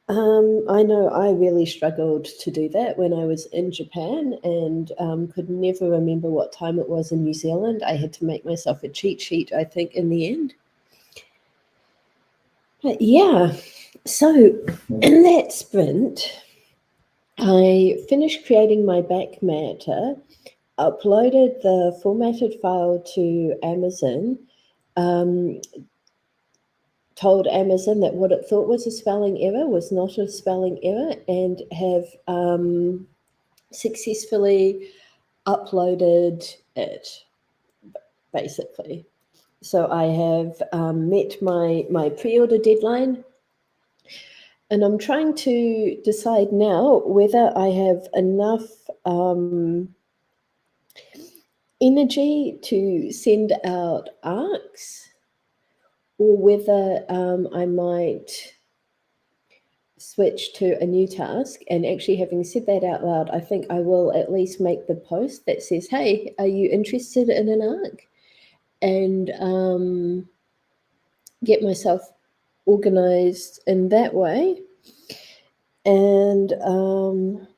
I know I really struggled to do that when I was in Japan and could never remember what time it was in New Zealand. I had to make myself a cheat sheet, I think, in the end. But yeah, so in that sprint, I finished creating my back matter, uploaded the formatted file to Amazon, told Amazon that what it thought was a spelling error was not a spelling error, and have successfully uploaded it, basically. So I have met my pre-order deadline, and I'm trying to decide now whether I have enough energy to send out arcs, or whether I might switch to a new task. And actually, having said that out loud, I think I will at least make the post that says, "Hey, are you interested in an arc?" And get myself organized in that way. And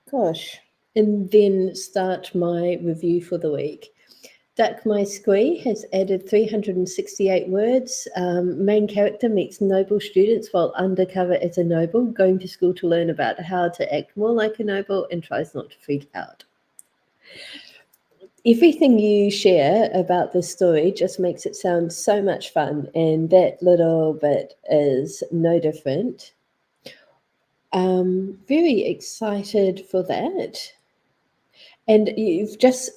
gosh, and then start my review for the week. Duck My Squee has added 368 words. Main character meets noble students while undercover as a noble, going to school to learn about how to act more like a noble and tries not to freak out. Everything you share about this story just makes it sound so much fun, and that little bit is no different. Very excited for that. And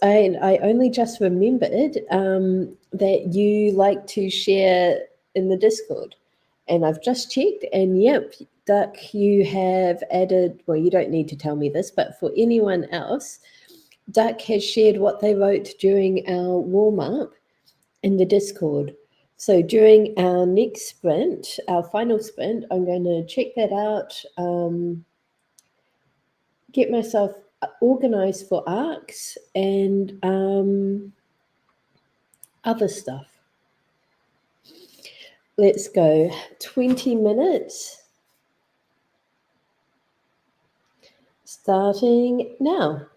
I only just remembered that you like to share in the Discord. And I've just checked, and yep, Duck, you have added, well, you don't need to tell me this, but for anyone else, Duck has shared what they wrote during our warm up in the Discord. So during our next sprint, our final sprint, I'm going to check that out, get myself organized for arcs and other stuff. Let's go. 20 minutes starting now.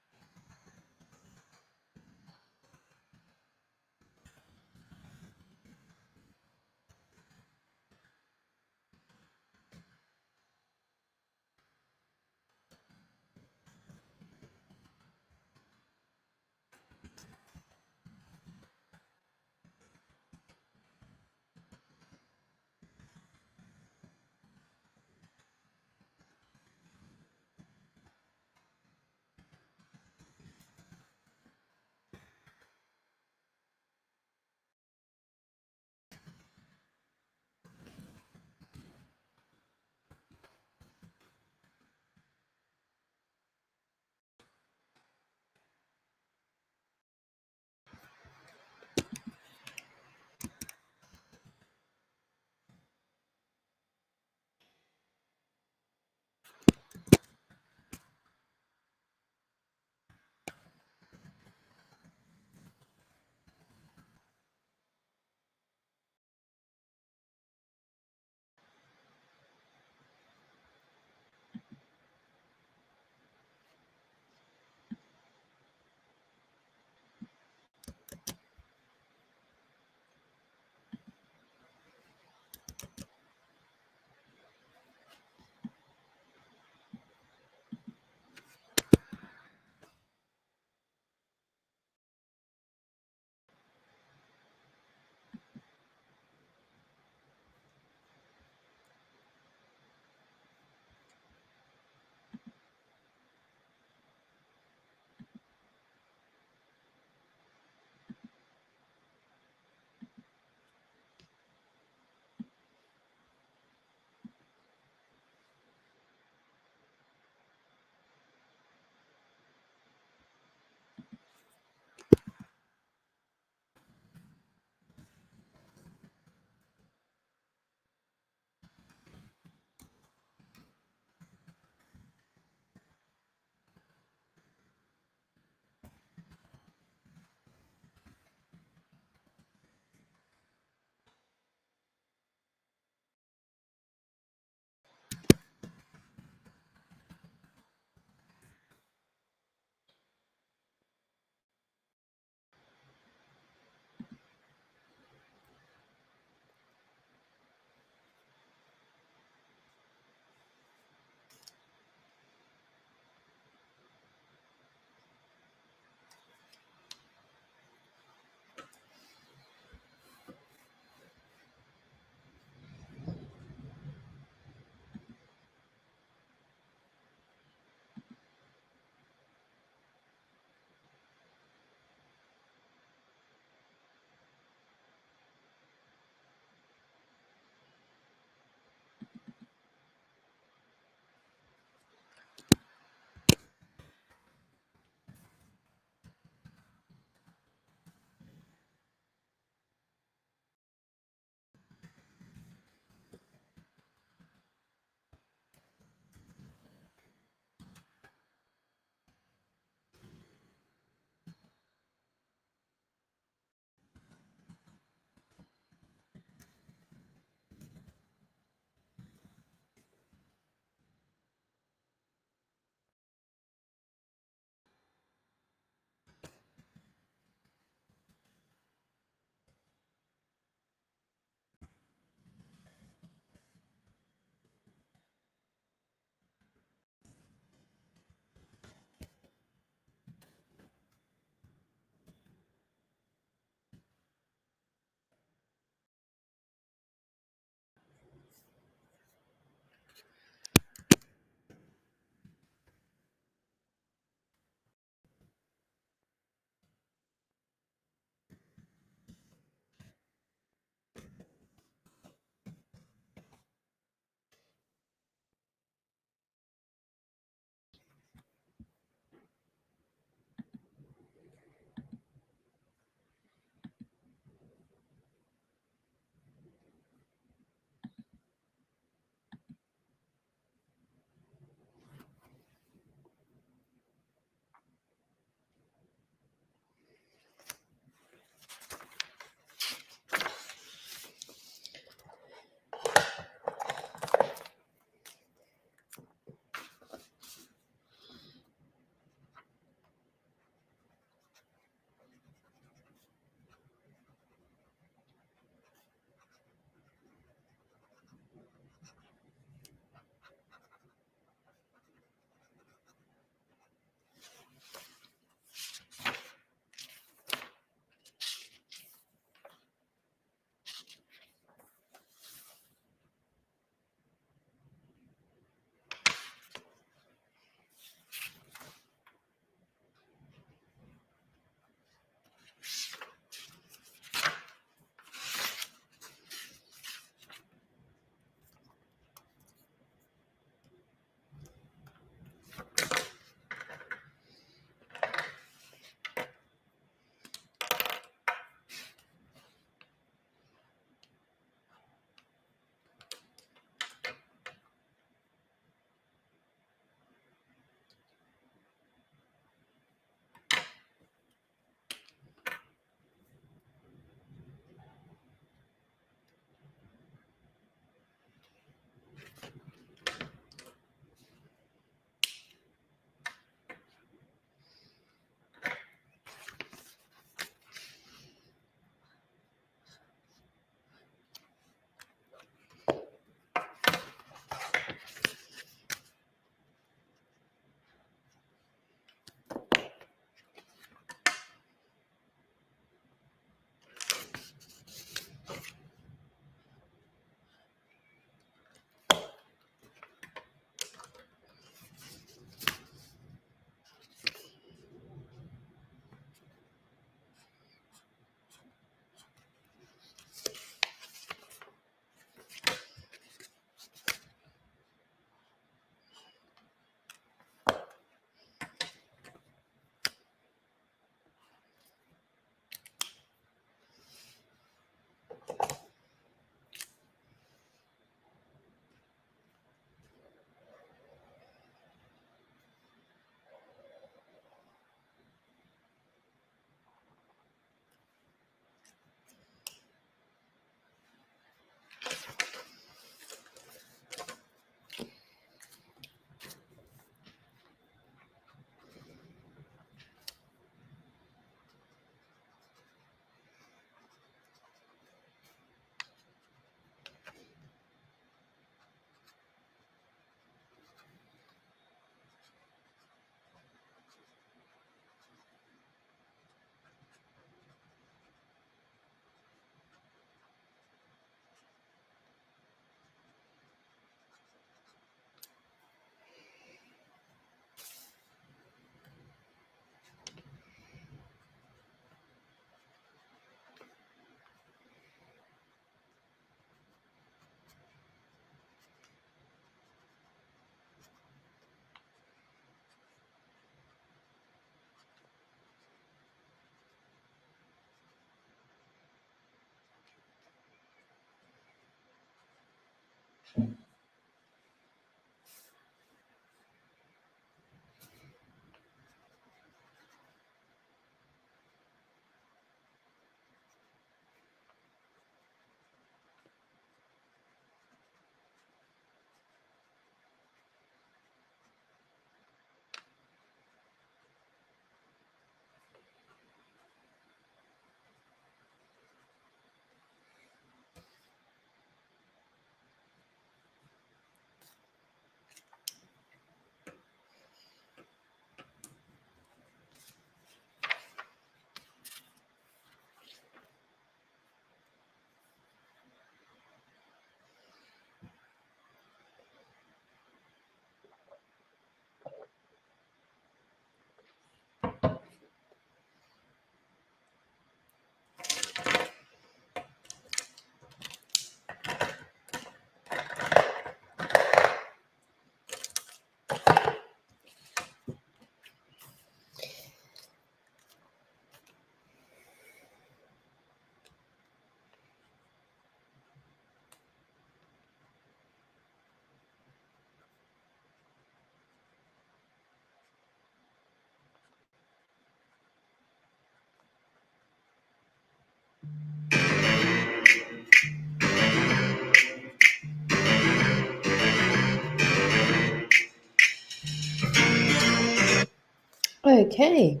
Okay.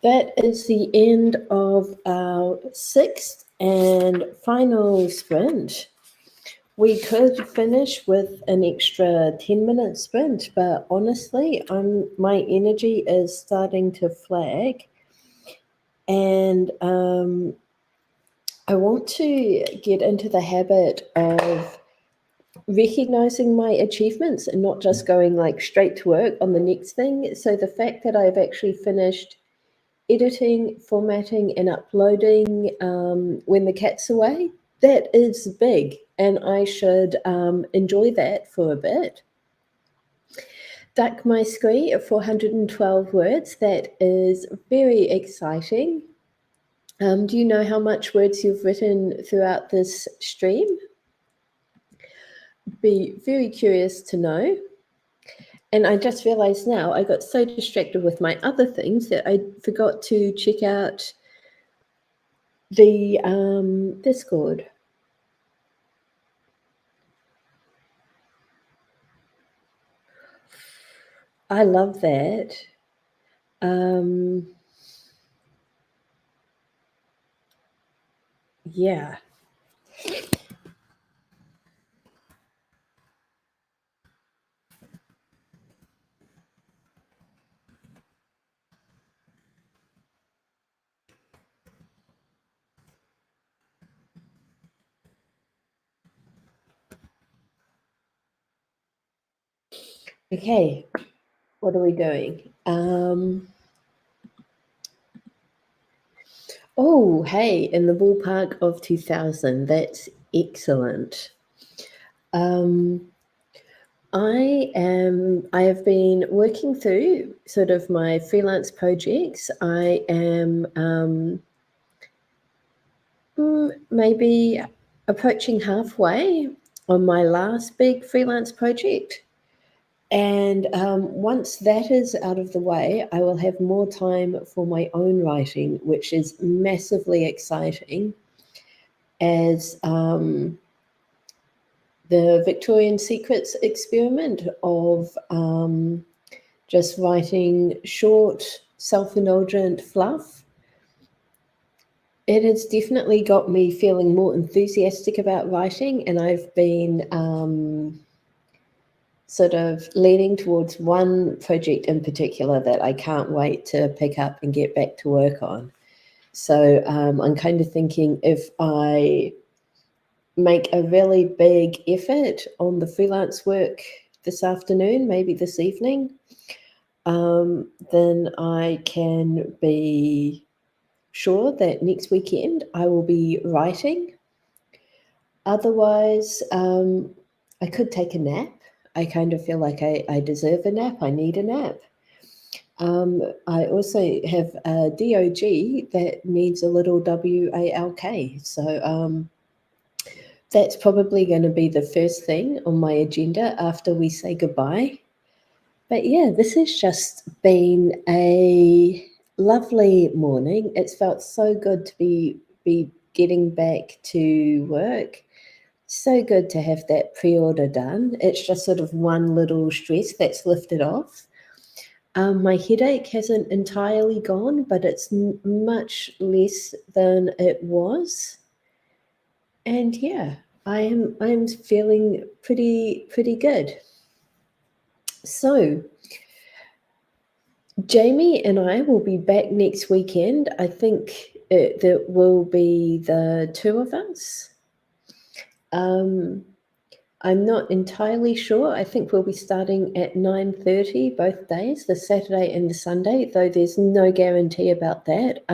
That is the end of our 6th and final sprint. We could finish with an extra 10-minute sprint, but honestly, my energy is starting to flag, and I want to get into the habit of recognizing my achievements and not just going like straight to work on the next thing. So the fact that I've actually finished editing, formatting, and uploading when the cat's away, that is big, and I should enjoy that for a bit. Duck My Scree at 412 words, that is very exciting. Do you know how much words you've written throughout this stream? Be very curious to know. And I just realized now I got so distracted with my other things that I forgot to check out the Discord. I love that. Yeah. Okay. What are we doing? Oh, hey, in the ballpark of 2000. That's excellent. I have been working through sort of my freelance projects. I am maybe approaching halfway on my last big freelance project. And once that is out of the way, I will have more time for my own writing, which is massively exciting, as the Victorian Secrets experiment of just writing short, self-indulgent fluff. It has definitely got me feeling more enthusiastic about writing, and I've been sort of leaning towards one project in particular that I can't wait to pick up and get back to work on. So I'm kind of thinking, if I make a really big effort on the freelance work this afternoon, maybe this evening, then I can be sure that next weekend I will be writing. Otherwise, I could take a nap. I kind of feel like I deserve a nap. I need a nap. I also have a DOG that needs a little WALK. So that's probably going to be the first thing on my agenda after we say goodbye. But yeah, this has just been a lovely morning. It's felt so good to be getting back to work. So good to have that pre-order done. It's just sort of one little stress that's lifted off. My headache hasn't entirely gone, but it's much less than it was. And yeah, I'm feeling pretty good. So Jamie and I will be back next weekend. I think there will be the two of us. I'm not entirely sure. I think we'll be starting at 9:30 both days, the Saturday and the Sunday, though there's no guarantee about that.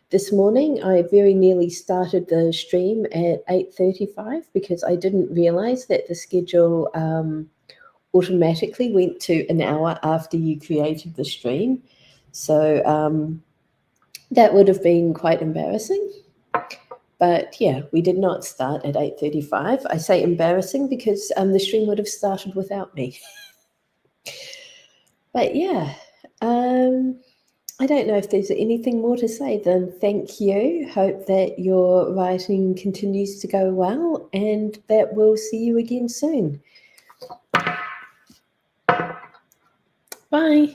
This morning, I very nearly started the stream at 8:35 because I didn't realise that the schedule automatically went to an hour after you created the stream. So that would have been quite embarrassing. But yeah, we did not start at 8:35. I say embarrassing because the stream would have started without me. But yeah, I don't know if there's anything more to say than thank you. Hope that your writing continues to go well and that we'll see you again soon. Bye.